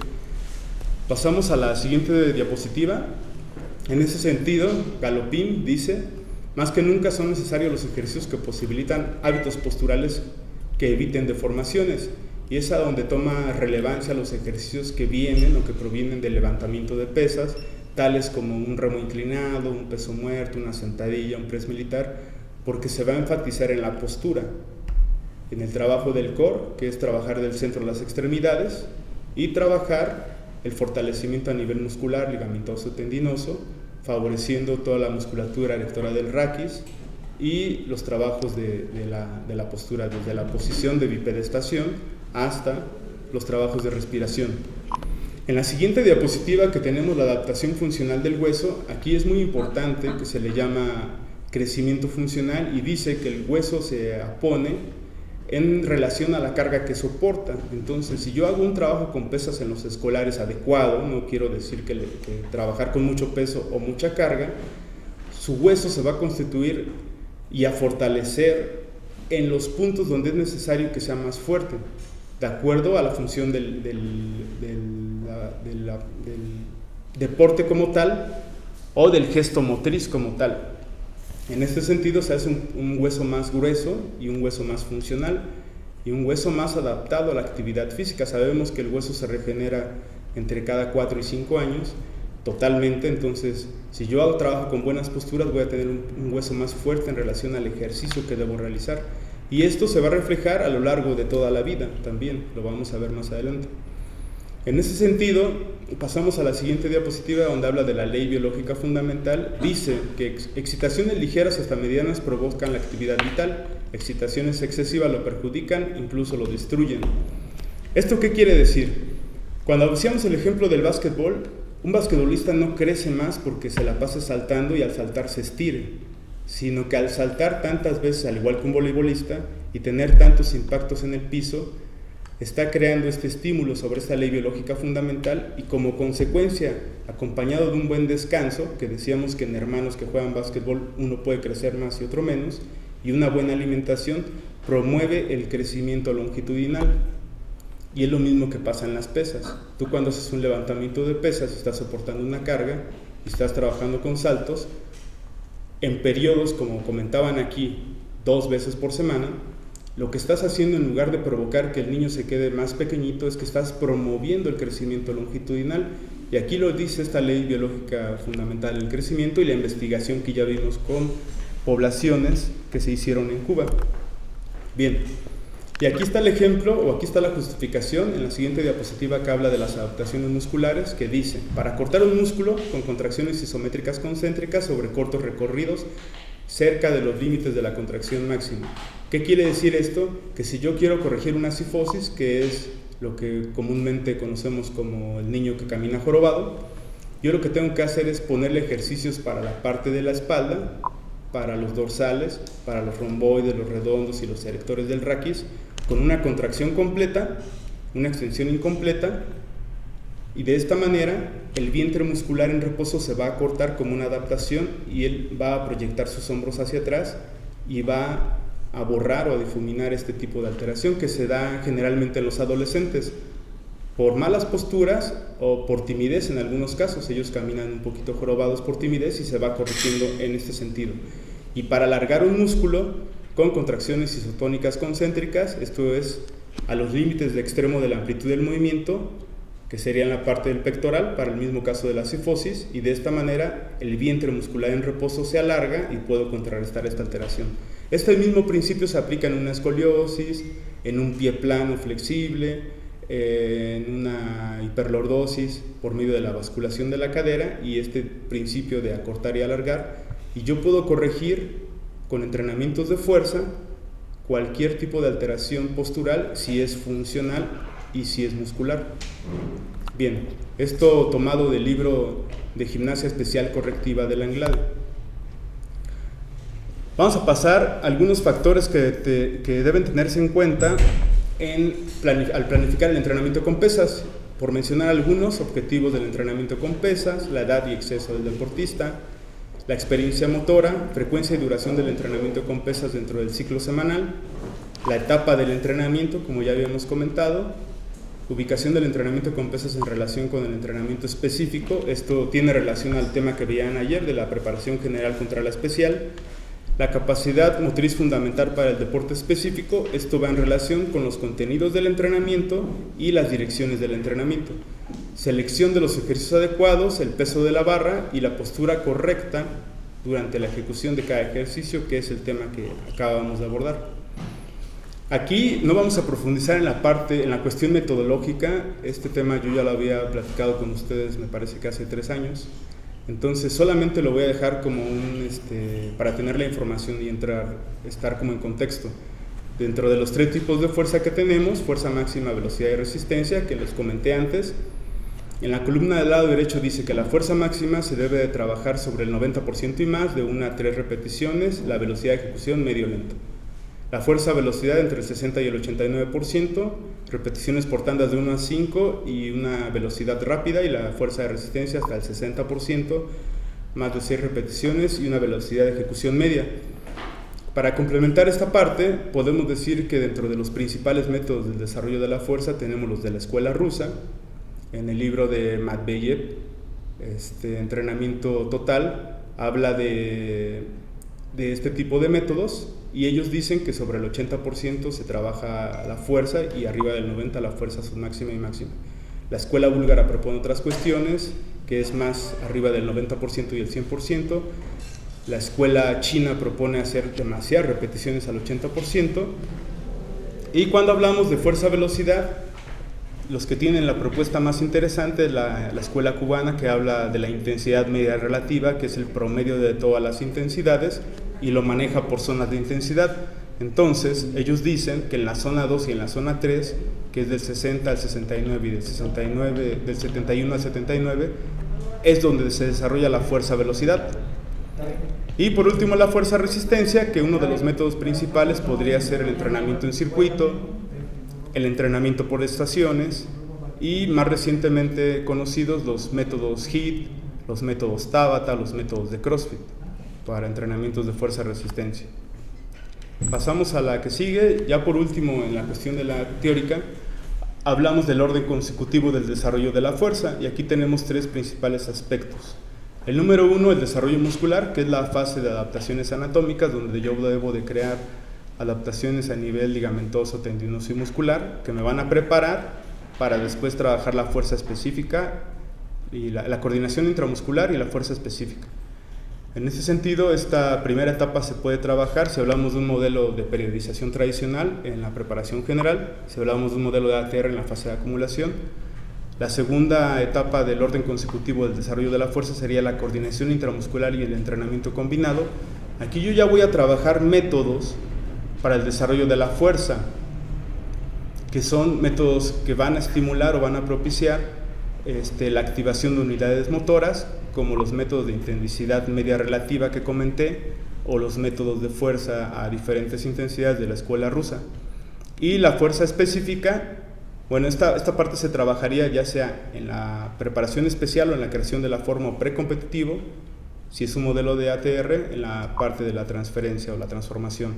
Pasamos a la siguiente diapositiva. En ese sentido, Galopin dice: más que nunca son necesarios los ejercicios que posibilitan hábitos posturales que eviten deformaciones, y es a donde toma relevancia los ejercicios que vienen o que provienen del levantamiento de pesas, tales como un remo inclinado, un peso muerto, una sentadilla, un press militar, porque se va a enfatizar en la postura, en el trabajo del core, que es trabajar del centro de las extremidades, y trabajar el fortalecimiento a nivel muscular, ligamentoso, tendinoso, favoreciendo toda la musculatura erectora del raquis, y los trabajos de la postura, desde la posición de bipedestación hasta los trabajos de respiración. En la siguiente diapositiva, que tenemos la adaptación funcional del hueso, aquí es muy importante, que se le llama crecimiento funcional, y dice que el hueso se apone en relación a la carga que soporta. Entonces, si yo hago un trabajo con pesas en los escolares adecuado, no quiero decir que trabajar con mucho peso o mucha carga, su hueso se va a constituir y a fortalecer en los puntos donde es necesario que sea más fuerte, de acuerdo a la función del deporte como tal, o del gesto motriz como tal. En este sentido se hace un hueso más grueso y un hueso más funcional y un hueso más adaptado a la actividad física. Sabemos que el hueso se regenera entre cada 4 y 5 años totalmente, entonces si yo hago trabajo con buenas posturas voy a tener un hueso más fuerte en relación al ejercicio que debo realizar, y esto se va a reflejar a lo largo de toda la vida también, lo vamos a ver más adelante. En ese sentido, pasamos a la siguiente diapositiva, donde habla de la ley biológica fundamental. Dice que excitaciones ligeras hasta medianas provocan la actividad vital, excitaciones excesivas lo perjudican, incluso lo destruyen. ¿Esto qué quiere decir? Cuando hacíamos el ejemplo del básquetbol, un basquetbolista no crece más porque se la pasa saltando y al saltar se estire, sino que al saltar tantas veces, al igual que un voleibolista, y tener tantos impactos en el piso, está creando este estímulo sobre esta ley biológica fundamental, y como consecuencia, acompañado de un buen descanso, que decíamos que en hermanos que juegan básquetbol uno puede crecer más y otro menos, y una buena alimentación, promueve el crecimiento longitudinal. Y es lo mismo que pasa en las pesas. Tú cuando haces un levantamiento de pesas, estás soportando una carga y estás trabajando con saltos, en periodos, como comentaban aquí, 2 veces por semana, lo que estás haciendo, en lugar de provocar que el niño se quede más pequeñito, es que estás promoviendo el crecimiento longitudinal. Y aquí lo dice esta ley biológica fundamental del crecimiento y la investigación que ya vimos con poblaciones que se hicieron en Cuba. Bien, y aquí está el ejemplo, o aquí está la justificación en la siguiente diapositiva, que habla de las adaptaciones musculares, que dice: para cortar un músculo con contracciones isométricas concéntricas sobre cortos recorridos cerca de los límites de la contracción máxima. ¿Qué quiere decir esto? Que si yo quiero corregir una cifosis, que es lo que comúnmente conocemos como el niño que camina jorobado, yo lo que tengo que hacer es ponerle ejercicios para la parte de la espalda, para los dorsales, para los romboides, los redondos y los erectores del raquis, con una contracción completa, una extensión incompleta, y de esta manera el vientre muscular en reposo se va a cortar como una adaptación y él va a proyectar sus hombros hacia atrás y va a borrar o a difuminar este tipo de alteración que se da generalmente en los adolescentes por malas posturas o por timidez en algunos casos. Ellos caminan un poquito jorobados por timidez y se va corrigiendo en este sentido. Y para alargar un músculo con contracciones isotónicas concéntricas, esto es a los límites de extremo de la amplitud del movimiento, que sería en la parte del pectoral para el mismo caso de la cifosis, y de esta manera el vientre muscular en reposo se alarga y puedo contrarrestar esta alteración. Este mismo principio se aplica en una escoliosis, en un pie plano flexible, en una hiperlordosis por medio de la basculación de la cadera, y este principio de acortar y alargar, y yo puedo corregir con entrenamientos de fuerza cualquier tipo de alteración postural si es funcional y si es muscular. Bien, esto tomado del libro de Gimnasia Especial Correctiva de Langlade. Vamos a pasar a algunos factores que deben tenerse en cuenta al planificar el entrenamiento con pesas. Por mencionar algunos: objetivos del entrenamiento con pesas, la edad y exceso del deportista, la experiencia motora, frecuencia y duración del entrenamiento con pesas dentro del ciclo semanal, la etapa del entrenamiento, como ya habíamos comentado, ubicación del entrenamiento con pesas en relación con el entrenamiento específico. Esto tiene relación al tema que veían ayer de la preparación general contra la especial. La capacidad motriz fundamental para el deporte específico, esto va en relación con los contenidos del entrenamiento y las direcciones del entrenamiento. Selección de los ejercicios adecuados, el peso de la barra y la postura correcta durante la ejecución de cada ejercicio, que es el tema que acabamos de abordar. Aquí no vamos a profundizar en la cuestión metodológica. Este tema yo ya lo había platicado con ustedes, me parece que hace 3 años. Entonces solamente lo voy a dejar como para tener la información y estar como en contexto. Dentro de los 3 tipos de fuerza que tenemos: fuerza máxima, velocidad y resistencia, que les comenté antes. En la columna del lado derecho dice que la fuerza máxima se debe de trabajar sobre el 90% y más, de 1 a 3 repeticiones, la velocidad de ejecución medio lento. La fuerza-velocidad entre el 60 y el 89%, repeticiones por tandas de 1 a 5 y una velocidad rápida, y la fuerza de resistencia hasta el 60%, más de 6 repeticiones y una velocidad de ejecución media. Para complementar esta parte, podemos decir que dentro de los principales métodos del desarrollo de la fuerza tenemos los de la escuela rusa. En el libro de Matveyev, Entrenamiento Total, habla de este tipo de métodos, y ellos dicen que sobre el 80% se trabaja la fuerza y arriba del 90% la fuerza submáxima y máxima. La escuela búlgara propone otras cuestiones, que es más arriba del 90% y el 100%. La escuela china propone hacer demasiadas repeticiones al 80%. Y cuando hablamos de fuerza-velocidad, los que tienen la propuesta más interesante es la escuela cubana, que habla de la intensidad media relativa, que es el promedio de todas las intensidades, y lo maneja por zonas de intensidad. Entonces ellos dicen que en la zona 2 y en la zona 3, que es del 60 al 69 y del 71 al 79, es donde se desarrolla la fuerza-velocidad. Y por último, la fuerza-resistencia, que uno de los métodos principales podría ser el entrenamiento en circuito, el entrenamiento por estaciones, y más recientemente conocidos los métodos HIIT, los métodos Tabata, los métodos de CrossFit para entrenamientos de fuerza-resistencia. Pasamos a la que sigue. Ya por último, en la cuestión de la teórica, hablamos del orden consecutivo del desarrollo de la fuerza, y aquí tenemos 3 principales aspectos. El número 1, el desarrollo muscular, que es la fase de adaptaciones anatómicas, donde yo debo de crear adaptaciones a nivel ligamentoso, tendinoso y muscular, que me van a preparar para después trabajar la fuerza específica y la coordinación intramuscular y la fuerza específica. En ese sentido, esta primera etapa se puede trabajar si hablamos de un modelo de periodización tradicional en la preparación general, si hablamos de un modelo de ATR en la fase de acumulación. La segunda etapa del orden consecutivo del desarrollo de la fuerza sería la coordinación intramuscular y el entrenamiento combinado. Aquí yo ya voy a trabajar métodos para el desarrollo de la fuerza, que son métodos que van a estimular o van a propiciar la activación de unidades motoras, como los métodos de intensidad media relativa que comenté, o los métodos de fuerza a diferentes intensidades de la escuela rusa. Y la fuerza específica, Bueno, esta parte se trabajaría ya sea en la preparación especial o en la creación de la forma o precompetitivo, si es un modelo de ATR, en la parte de la transferencia o la transformación.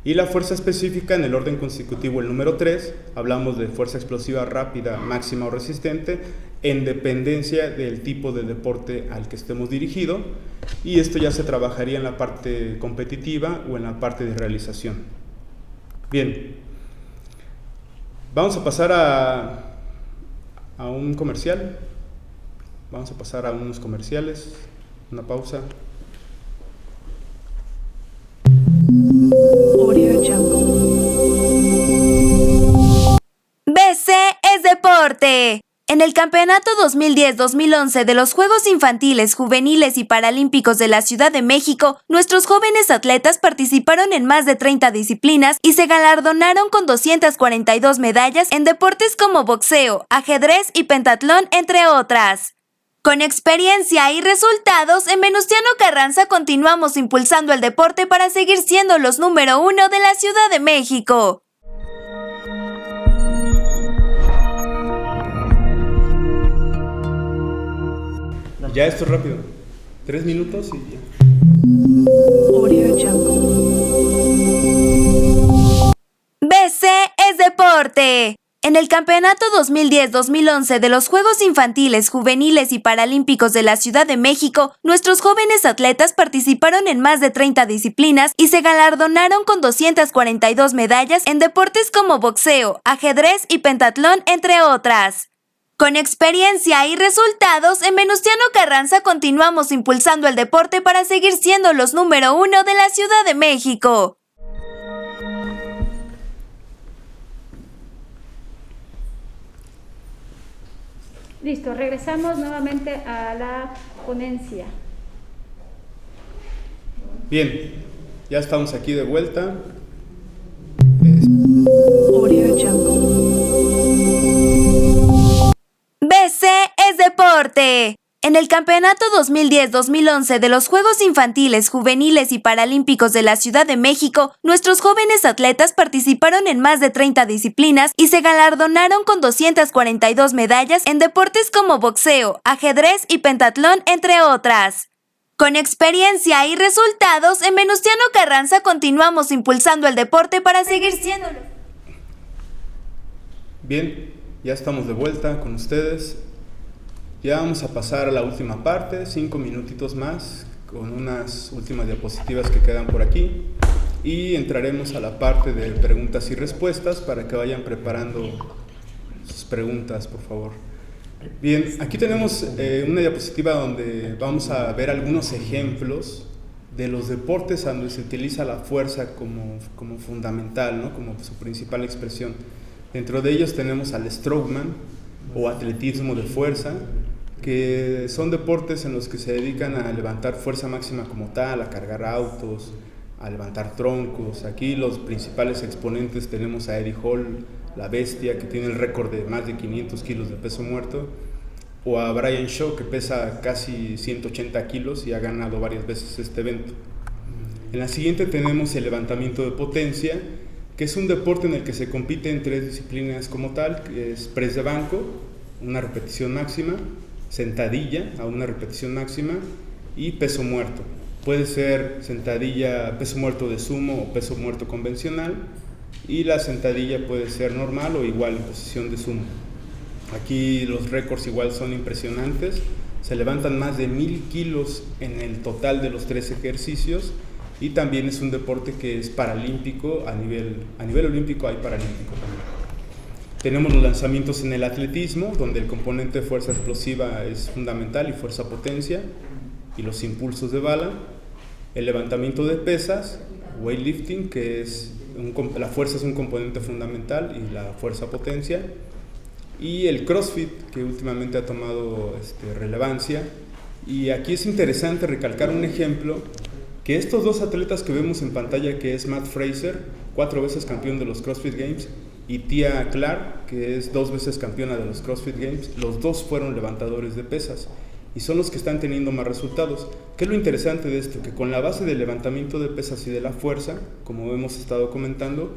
Y la fuerza específica en el orden consecutivo, el número 3, hablamos de fuerza explosiva rápida, máxima o resistente, en dependencia del tipo de deporte al que estemos dirigido, y esto ya se trabajaría en la parte competitiva o en la parte de realización. Bien, vamos a pasar a un comercial, vamos a pasar a unos comerciales, una pausa. Audio Jungle. BC es deporte. En el Campeonato 2010-2011 de los Juegos Infantiles, Juveniles y Paralímpicos de la Ciudad de México, nuestros jóvenes atletas participaron en más de 30 disciplinas y se galardonaron con 242 medallas en deportes como boxeo, ajedrez y pentatlón, entre otras. Con experiencia y resultados, en Venustiano Carranza continuamos impulsando el deporte para seguir siendo los número 1 de la Ciudad de México. Ya esto es rápido, 3 minutos y ya. Audio Jungle. BC es deporte. En el Campeonato 2010-2011 de los Juegos Infantiles, Juveniles y Paralímpicos de la Ciudad de México, nuestros jóvenes atletas participaron en más de 30 disciplinas y se galardonaron con 242 medallas en deportes como boxeo, ajedrez y pentatlón, entre otras. Con experiencia y resultados, en Venustiano Carranza continuamos impulsando el deporte para seguir siendo los número 1 de la Ciudad de México. Listo, regresamos nuevamente a la ponencia. Bien, ya estamos aquí de vuelta. Audio Jungle. BC es deporte. En el Campeonato 2010-2011 de los Juegos Infantiles, Juveniles y Paralímpicos de la Ciudad de México, nuestros jóvenes atletas participaron en más de 30 disciplinas y se galardonaron con 242 medallas en deportes como boxeo, ajedrez y pentatlón, entre otras. Con experiencia y resultados, en Venustiano Carranza continuamos impulsando el deporte para seguir siéndolo. Bien, ya estamos de vuelta con ustedes. Ya vamos a pasar a la última parte, 5 minutitos más, con unas últimas diapositivas que quedan por aquí. Y entraremos a la parte de preguntas y respuestas para que vayan preparando sus preguntas, por favor. Bien, aquí tenemos una diapositiva donde vamos a ver algunos ejemplos de los deportes donde se utiliza la fuerza como fundamental, ¿no? Como su principal expresión. Dentro de ellos tenemos al strongman o atletismo de fuerza, que son deportes en los que se dedican a levantar fuerza máxima como tal, a cargar autos, a levantar troncos. Aquí los principales exponentes tenemos a Eddie Hall, la bestia, que tiene el récord de más de 500 kilos de peso muerto, o a Brian Shaw, que pesa casi 180 kilos y ha ganado varias veces este evento. En la siguiente tenemos el levantamiento de potencia, que es un deporte en el que se compite en 3 disciplinas como tal, que es press de banco, una repetición máxima, sentadilla a una repetición máxima y peso muerto. Puede ser sentadilla, peso muerto de sumo o peso muerto convencional, y la sentadilla puede ser normal o igual en posición de sumo. Aquí los récords igual son impresionantes, se levantan más de 1000 kilos en el total de los 3 ejercicios, y también es un deporte que es paralímpico, a nivel olímpico hay paralímpico también. Tenemos los lanzamientos en el atletismo, donde el componente de fuerza explosiva es fundamental y fuerza potencia, y los impulsos de bala. El levantamiento de pesas, weightlifting, que es la fuerza es un componente fundamental y la fuerza potencia. Y el CrossFit, que últimamente ha tomado relevancia. Y aquí es interesante recalcar un ejemplo, que estos 2 atletas que vemos en pantalla, que es Matt Fraser, 4 veces campeón de los CrossFit Games, y Tia Clark, que es 2 veces campeona de los CrossFit Games, los 2 fueron levantadores de pesas y son los que están teniendo más resultados. ¿Qué es lo interesante de esto? Que con la base del levantamiento de pesas y de la fuerza, como hemos estado comentando,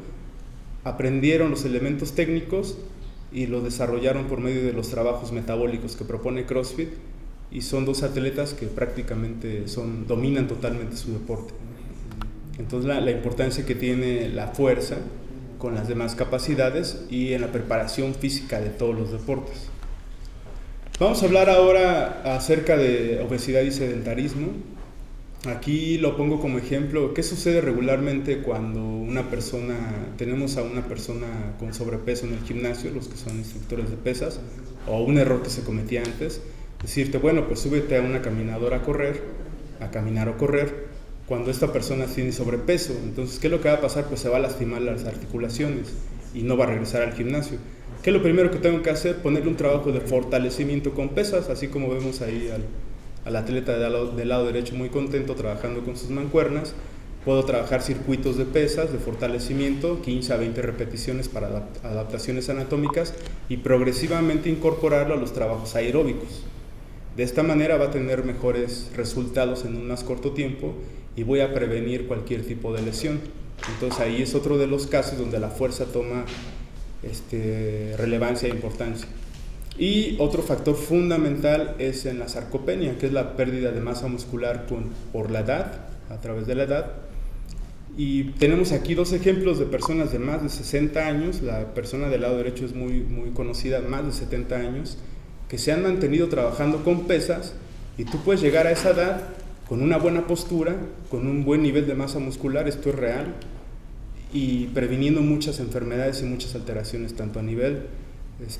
aprendieron los elementos técnicos y lo desarrollaron por medio de los trabajos metabólicos que propone CrossFit, y son dos atletas que prácticamente dominan totalmente su deporte. Entonces la importancia que tiene la fuerza con las demás capacidades y en la preparación física de todos los deportes. Vamos a hablar ahora acerca de obesidad y sedentarismo. Aquí lo pongo como ejemplo. ¿Qué sucede regularmente cuando tenemos a una persona con sobrepeso en el gimnasio, los que son instructores de pesas, o un error que se cometía antes? Decirte, bueno, pues súbete a una caminadora a caminar o correr, cuando esta persona tiene sobrepeso. Entonces, ¿qué es lo que va a pasar? Pues se va a lastimar las articulaciones y no va a regresar al gimnasio. ¿Qué es lo primero que tengo que hacer? Ponerle un trabajo de fortalecimiento con pesas, así como vemos ahí al atleta del lado derecho muy contento trabajando con sus mancuernas. Puedo trabajar circuitos de pesas, de fortalecimiento, 15 a 20 repeticiones para adaptaciones anatómicas, y progresivamente incorporarlo a los trabajos aeróbicos. De esta manera va a tener mejores resultados en un más corto tiempo y voy a prevenir cualquier tipo de lesión. Entonces ahí es otro de los casos donde la fuerza toma relevancia e importancia. Y otro factor fundamental es en la sarcopenia, que es la pérdida de masa muscular por la edad, a través de la edad. Y tenemos aquí dos ejemplos de personas de más de 60 años, la persona del lado derecho es muy, muy conocida, más de 70 años, que se han mantenido trabajando con pesas, y tú puedes llegar a esa edad con una buena postura, con un buen nivel de masa muscular, esto es real, y previniendo muchas enfermedades y muchas alteraciones, tanto a nivel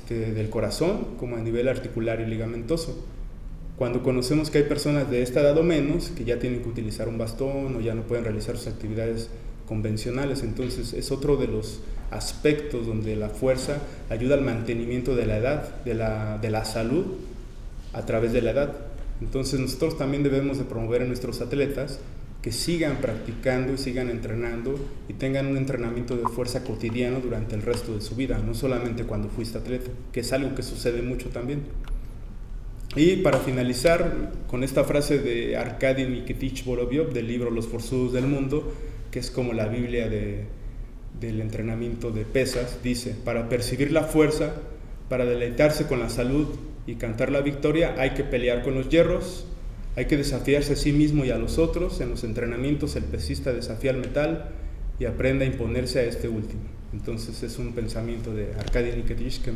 del corazón como a nivel articular y ligamentoso. Cuando conocemos que hay personas de esta edad o menos que ya tienen que utilizar un bastón o ya no pueden realizar sus actividades convencionales, entonces es otro de los aspectos donde la fuerza ayuda al mantenimiento de la edad, de la salud a través de la edad. Entonces nosotros también debemos de promover a nuestros atletas que sigan practicando y sigan entrenando y tengan un entrenamiento de fuerza cotidiano durante el resto de su vida, no solamente cuando fuiste atleta, que es algo que sucede mucho también. Y para finalizar con esta frase de Arkady Nikitich Vorobyov del libro Los Forzudos del Mundo, que es como la Biblia del entrenamiento de pesas, dice: para percibir la fuerza, para deleitarse con la salud y cantar la victoria, hay que pelear con los hierros, hay que desafiarse a sí mismo y a los otros. En los entrenamientos el pesista desafía al metal y aprende a imponerse a este último. Entonces es un pensamiento de Arkady Nikitich que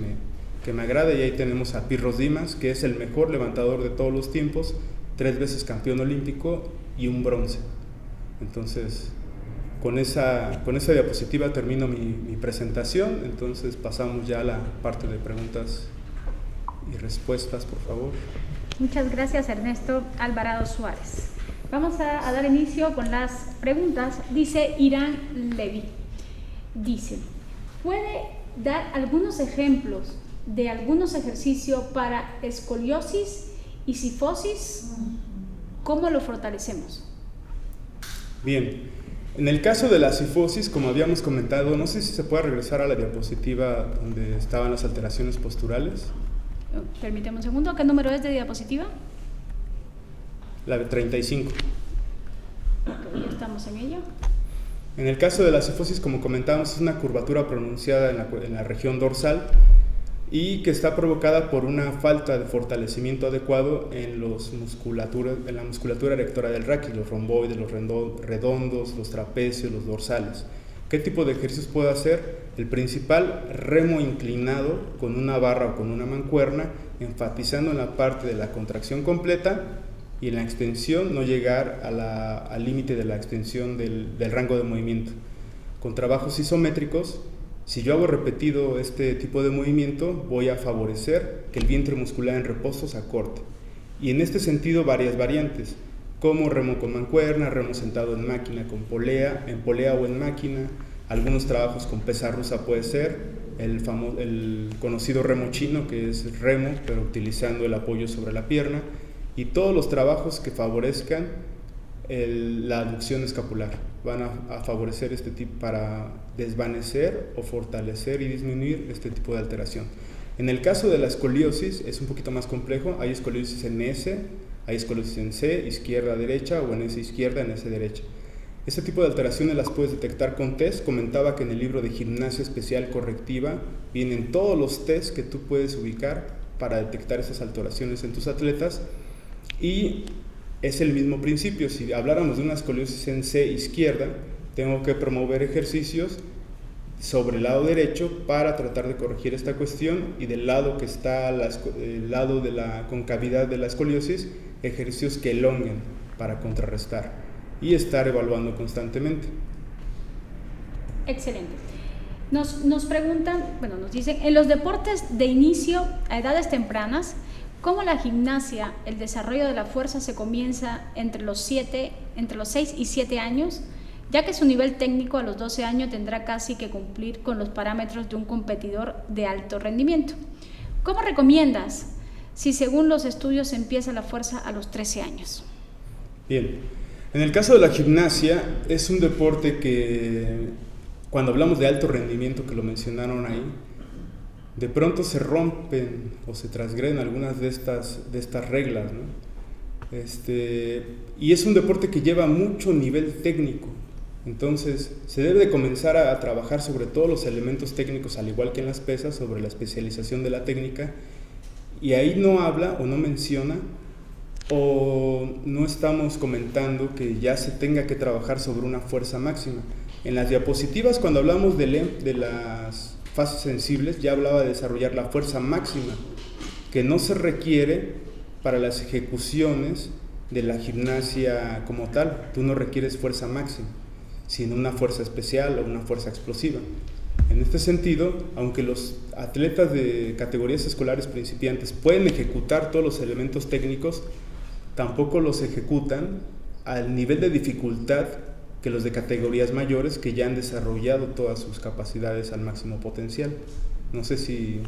me agrada. Y ahí tenemos a Pirros Dimas, que es el mejor levantador de todos los tiempos, 3 veces campeón olímpico y un bronce. Entonces con esa diapositiva termino mi presentación. Entonces pasamos ya a la parte de preguntas y respuestas, por favor. Muchas gracias, Ernesto Alvarado Suárez. Vamos a dar inicio con las preguntas. Dice Irán Levy. Dice, ¿puede dar algunos ejemplos de algunos ejercicios para escoliosis y cifosis? ¿Cómo lo fortalecemos? Bien, en el caso de la cifosis, como habíamos comentado, no sé si se puede regresar a la diapositiva donde estaban las alteraciones posturales. Permíteme un segundo, ¿qué número es de diapositiva? La de 35. Ok, ya estamos en ella. En el caso de la cifosis, como comentábamos, es una curvatura pronunciada en la región dorsal y que está provocada por una falta de fortalecimiento adecuado en la musculatura erectora del raquis, los romboides, los redondos, los trapecios, los dorsales. ¿Qué tipo de ejercicios puedo hacer? El principal, remo inclinado con una barra o con una mancuerna, enfatizando en la parte de la contracción completa y en la extensión, no llegar al límite de la extensión del rango de movimiento. Con trabajos isométricos, si yo hago repetido este tipo de movimiento, voy a favorecer que el vientre muscular en reposo se acorte. Y en este sentido, varias variantes, como remo con mancuerna, remo sentado en máquina con polea, en polea o en máquina. Algunos trabajos con pesa rusa puede ser, el conocido remo chino, que es remo, pero utilizando el apoyo sobre la pierna, y todos los trabajos que favorezcan la aducción escapular van a favorecer este tipo para desvanecer o fortalecer y disminuir este tipo de alteración. En el caso de la escoliosis es un poquito más complejo, hay escoliosis en S, hay escoliosis en C, izquierda, derecha, o en S izquierda, en S derecha. Este tipo de alteraciones las puedes detectar con test. Comentaba que en el libro de Gimnasia Especial Correctiva vienen todos los test que tú puedes ubicar para detectar esas alteraciones en tus atletas, y es el mismo principio. Si habláramos de una escoliosis en C izquierda, tengo que promover ejercicios sobre el lado derecho para tratar de corregir esta cuestión, y del lado que está el lado de la concavidad de la escoliosis, ejercicios que elonguen para contrarrestar, y estar evaluando constantemente. Excelente. Nos preguntan, bueno, nos dicen, en los deportes de inicio a edades tempranas, ¿cómo la gimnasia, el desarrollo de la fuerza se comienza entre los 6 y 7 años? Ya que su nivel técnico a los 12 años tendrá casi que cumplir con los parámetros de un competidor de alto rendimiento. ¿Cómo recomiendas si según los estudios empieza la fuerza a los 13 años? Bien, en el caso de la gimnasia es un deporte que cuando hablamos de alto rendimiento, que lo mencionaron ahí, de pronto se rompen o se transgreden algunas de estas reglas, ¿no? Y es un deporte que lleva mucho nivel técnico. Entonces se debe de comenzar a trabajar sobre todos los elementos técnicos, al igual que en las pesas, sobre la especialización de la técnica, y ahí no habla o no menciona o no estamos comentando que ya se tenga que trabajar sobre una fuerza máxima. En las diapositivas, cuando hablamos de las fases sensibles, ya hablaba de desarrollar la fuerza máxima, que no se requiere para las ejecuciones de la gimnasia como tal. Tú no requieres fuerza máxima, sino una fuerza especial o una fuerza explosiva. En este sentido, aunque los atletas de categorías escolares principiantes pueden ejecutar todos los elementos técnicos, tampoco los ejecutan al nivel de dificultad que los de categorías mayores, que ya han desarrollado todas sus capacidades al máximo potencial. No sé si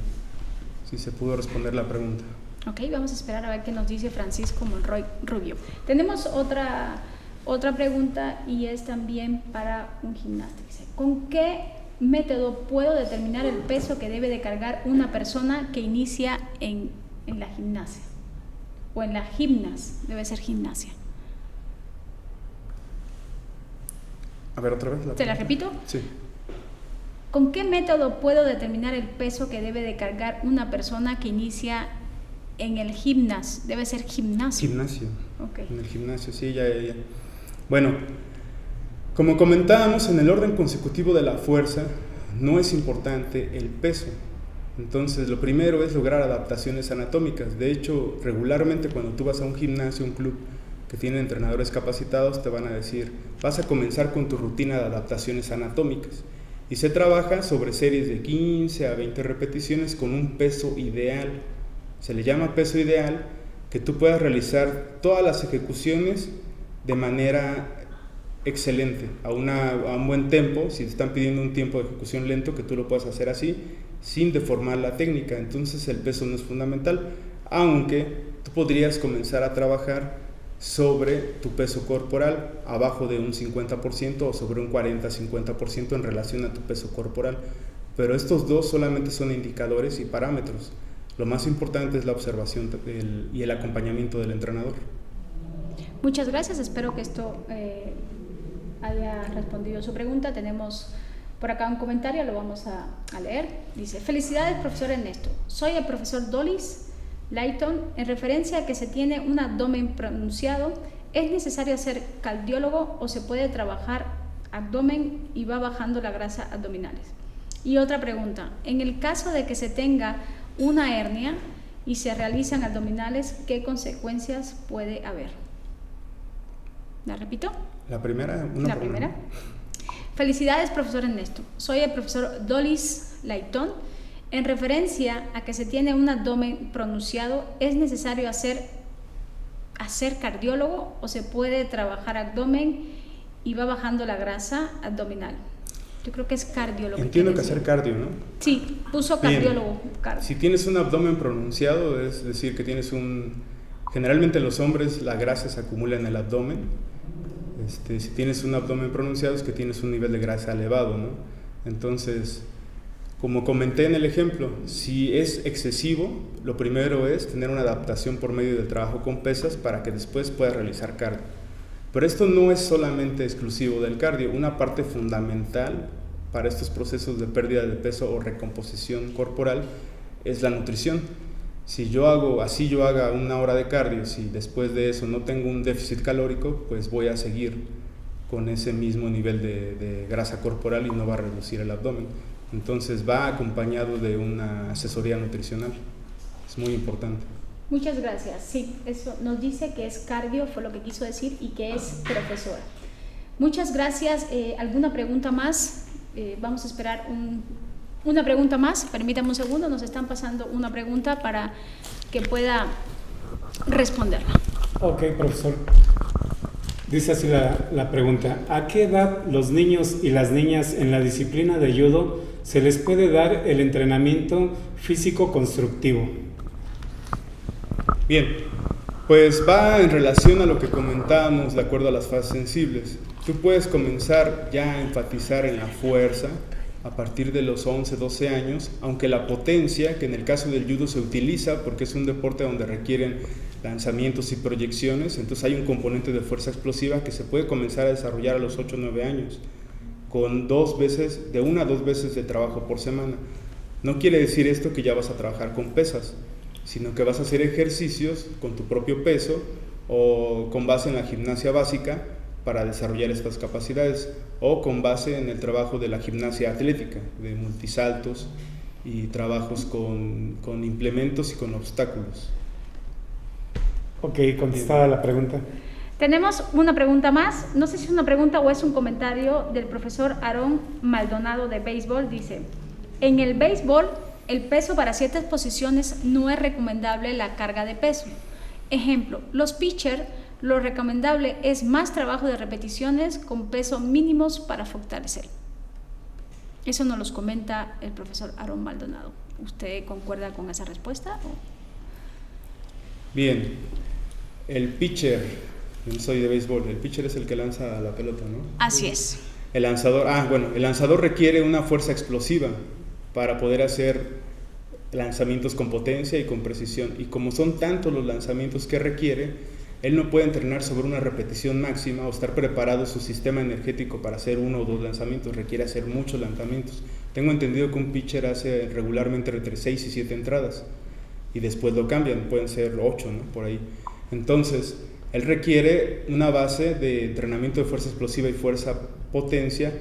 se pudo responder la pregunta. Ok, vamos a esperar a ver qué nos dice Francisco Monroy Rubio. Tenemos otra pregunta, y es también para un gimnasta. Dice, ¿con qué método puedo determinar el peso que debe de cargar una persona que inicia en la gimnasia? O en la gimnas, debe ser gimnasia. A ver, otra vez. ¿Te la repito? Sí. ¿Con qué método puedo determinar el peso que debe de cargar una persona que inicia en el gimnas? Debe ser gimnasio. Gimnasio. Okay. En el gimnasio, sí, ya. Bueno, como comentábamos, en el orden consecutivo de la fuerza no es importante el peso. Entonces, lo primero es lograr adaptaciones anatómicas. De hecho, regularmente cuando tú vas a un gimnasio, un club que tiene entrenadores capacitados, te van a decir, vas a comenzar con tu rutina de adaptaciones anatómicas. Y se trabaja sobre series de 15 a 20 repeticiones con un peso ideal. Se le llama peso ideal, que tú puedas realizar todas las ejecuciones de manera excelente, a un buen tempo. Si te están pidiendo un tiempo de ejecución lento, que tú lo puedas hacer así, sin deformar la técnica. Entonces el peso no es fundamental, aunque tú podrías comenzar a trabajar sobre tu peso corporal abajo de un 50% o sobre un 40-50% en relación a tu peso corporal. Pero estos dos solamente son indicadores y parámetros. Lo más importante es la observación y el acompañamiento del entrenador. Muchas gracias, espero que esto haya respondido su pregunta. Tenemos por acá un comentario, lo vamos a leer. Dice, felicidades profesor Ernesto, soy el profesor Dolis Layton. En referencia a que se tiene un abdomen pronunciado, ¿es necesario ser cardiólogo o se puede trabajar abdomen y va bajando la grasa abdominales? Y otra pregunta, en el caso de que se tenga una hernia y se realizan abdominales, ¿qué consecuencias puede haber? ¿La repito? La primera. La primera. Felicidades, profesor Ernesto. Soy el profesor Dolis Layton. En referencia a que se tiene un abdomen pronunciado, ¿es necesario hacer cardiólogo o se puede trabajar abdomen y va bajando la grasa abdominal? Yo creo que es cardiólogo. Entiendo que hacer cardio, ¿no? Sí, puso cardiólogo. Si tienes un abdomen pronunciado, es decir, que tienes generalmente en los hombres la grasa se acumula en el abdomen. Si tienes un abdomen pronunciado es que tienes un nivel de grasa elevado, ¿no? Entonces, como comenté en el ejemplo, si es excesivo, lo primero es tener una adaptación por medio del trabajo con pesas para que después puedas realizar cardio. Pero esto no es solamente exclusivo del cardio. Una parte fundamental para estos procesos de pérdida de peso o recomposición corporal es la nutrición. Si yo haga 1 hora de cardio, si después de eso no tengo un déficit calórico, pues voy a seguir con ese mismo nivel de grasa corporal y no va a reducir el abdomen. Entonces va acompañado de una asesoría nutricional. Es muy importante. Muchas gracias. Sí, eso nos dice que es cardio, fue lo que quiso decir, y que es profesora. Muchas gracias. ¿Alguna pregunta más? Vamos a esperar una pregunta más. Permítame un segundo, nos están pasando una pregunta para que pueda responderla. Ok, profesor. Dice así la pregunta: ¿a qué edad los niños y las niñas en la disciplina de judo se les puede dar el entrenamiento físico constructivo? Bien, pues va en relación a lo que comentábamos de acuerdo a las fases sensibles. Tú puedes comenzar ya a enfatizar en la fuerza a partir de los 11, 12 años, aunque la potencia, que en el caso del judo se utiliza porque es un deporte donde requieren lanzamientos y proyecciones, entonces hay un componente de fuerza explosiva que se puede comenzar a desarrollar a los 8 o 9 años, con 1 a 2 veces de trabajo por semana. No quiere decir esto que ya vas a trabajar con pesas, sino que vas a hacer ejercicios con tu propio peso o con base en la gimnasia básica para desarrollar estas capacidades, o con base en el trabajo de la gimnasia atlética, de multisaltos y trabajos con implementos y con obstáculos. Ok, contestada la pregunta. Tenemos una pregunta más, no sé si es una pregunta o es un comentario del profesor Aarón Maldonado de béisbol. Dice: en el béisbol, el peso para ciertas posiciones no es recomendable la carga de peso. Ejemplo, los pitchers, lo recomendable es más trabajo de repeticiones con peso mínimos para fortalecer. Eso nos los comenta el profesor Aarón Maldonado. ¿Usted concuerda con esa respuesta? Bien, el pitcher, yo soy de béisbol, el pitcher es el que lanza la pelota, ¿no? Así es. El lanzador requiere una fuerza explosiva para poder hacer lanzamientos con potencia y con precisión. Y como son tantos los lanzamientos que requiere, él no puede entrenar sobre una repetición máxima o estar preparado su sistema energético para hacer 1 o 2 lanzamientos, requiere hacer muchos lanzamientos. Tengo entendido que un pitcher hace regularmente entre 6 y 7 entradas y después lo cambian, pueden ser 8, ¿no? Por ahí. Entonces, él requiere una base de entrenamiento de fuerza explosiva y fuerza potencia,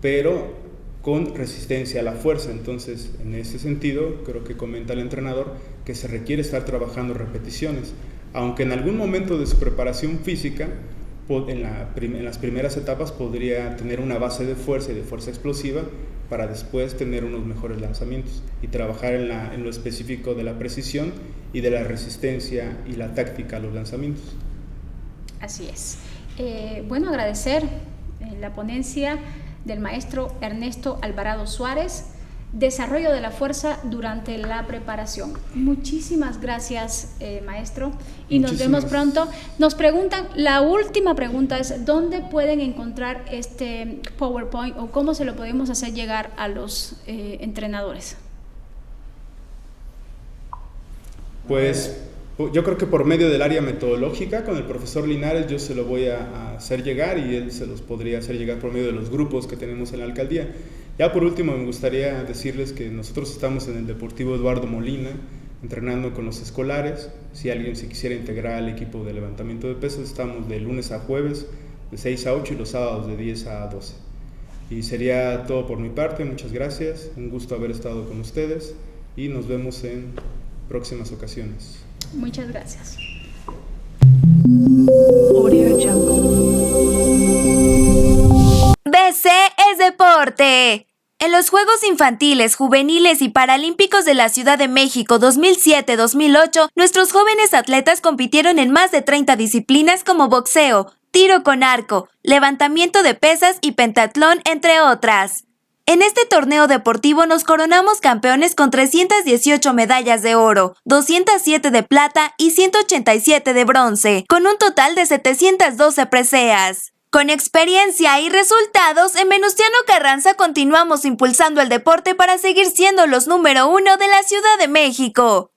pero con resistencia a la fuerza. Entonces, en ese sentido, creo que comenta el entrenador que se requiere estar trabajando repeticiones, aunque en algún momento de su preparación física, en las primeras etapas podría tener una base de fuerza y de fuerza explosiva para después tener unos mejores lanzamientos y trabajar en lo específico de la precisión y de la resistencia y la táctica a los lanzamientos. Así es. Bueno, agradecer la ponencia del maestro Ernesto Alvarado Suárez, desarrollo de la fuerza durante la preparación. Muchísimas gracias, maestro, y nos vemos pronto. Nos preguntan, la última pregunta es: ¿dónde pueden encontrar este PowerPoint o cómo se lo podemos hacer llegar a los entrenadores? Pues yo creo que por medio del área metodológica, con el profesor Linares, yo se lo voy a hacer llegar y él se los podría hacer llegar por medio de los grupos que tenemos en la alcaldía. Ya por último, me gustaría decirles que nosotros estamos en el Deportivo Eduardo Molina, entrenando con los escolares. Si alguien se quisiera integrar al equipo de levantamiento de pesas, estamos de lunes a jueves, de 6 a 8 y los sábados de 10 a 12. Y sería todo por mi parte, muchas gracias, un gusto haber estado con ustedes y nos vemos en próximas ocasiones. Muchas gracias. Audio Jungle. BC es deporte. En los Juegos Infantiles, Juveniles y Paralímpicos de la Ciudad de México 2007-2008, nuestros jóvenes atletas compitieron en más de 30 disciplinas como boxeo, tiro con arco, levantamiento de pesas y pentatlón, entre otras. En este torneo deportivo nos coronamos campeones con 318 medallas de oro, 207 de plata y 187 de bronce, con un total de 712 preseas. Con experiencia y resultados, en Venustiano Carranza continuamos impulsando el deporte para seguir siendo los número 1 de la Ciudad de México.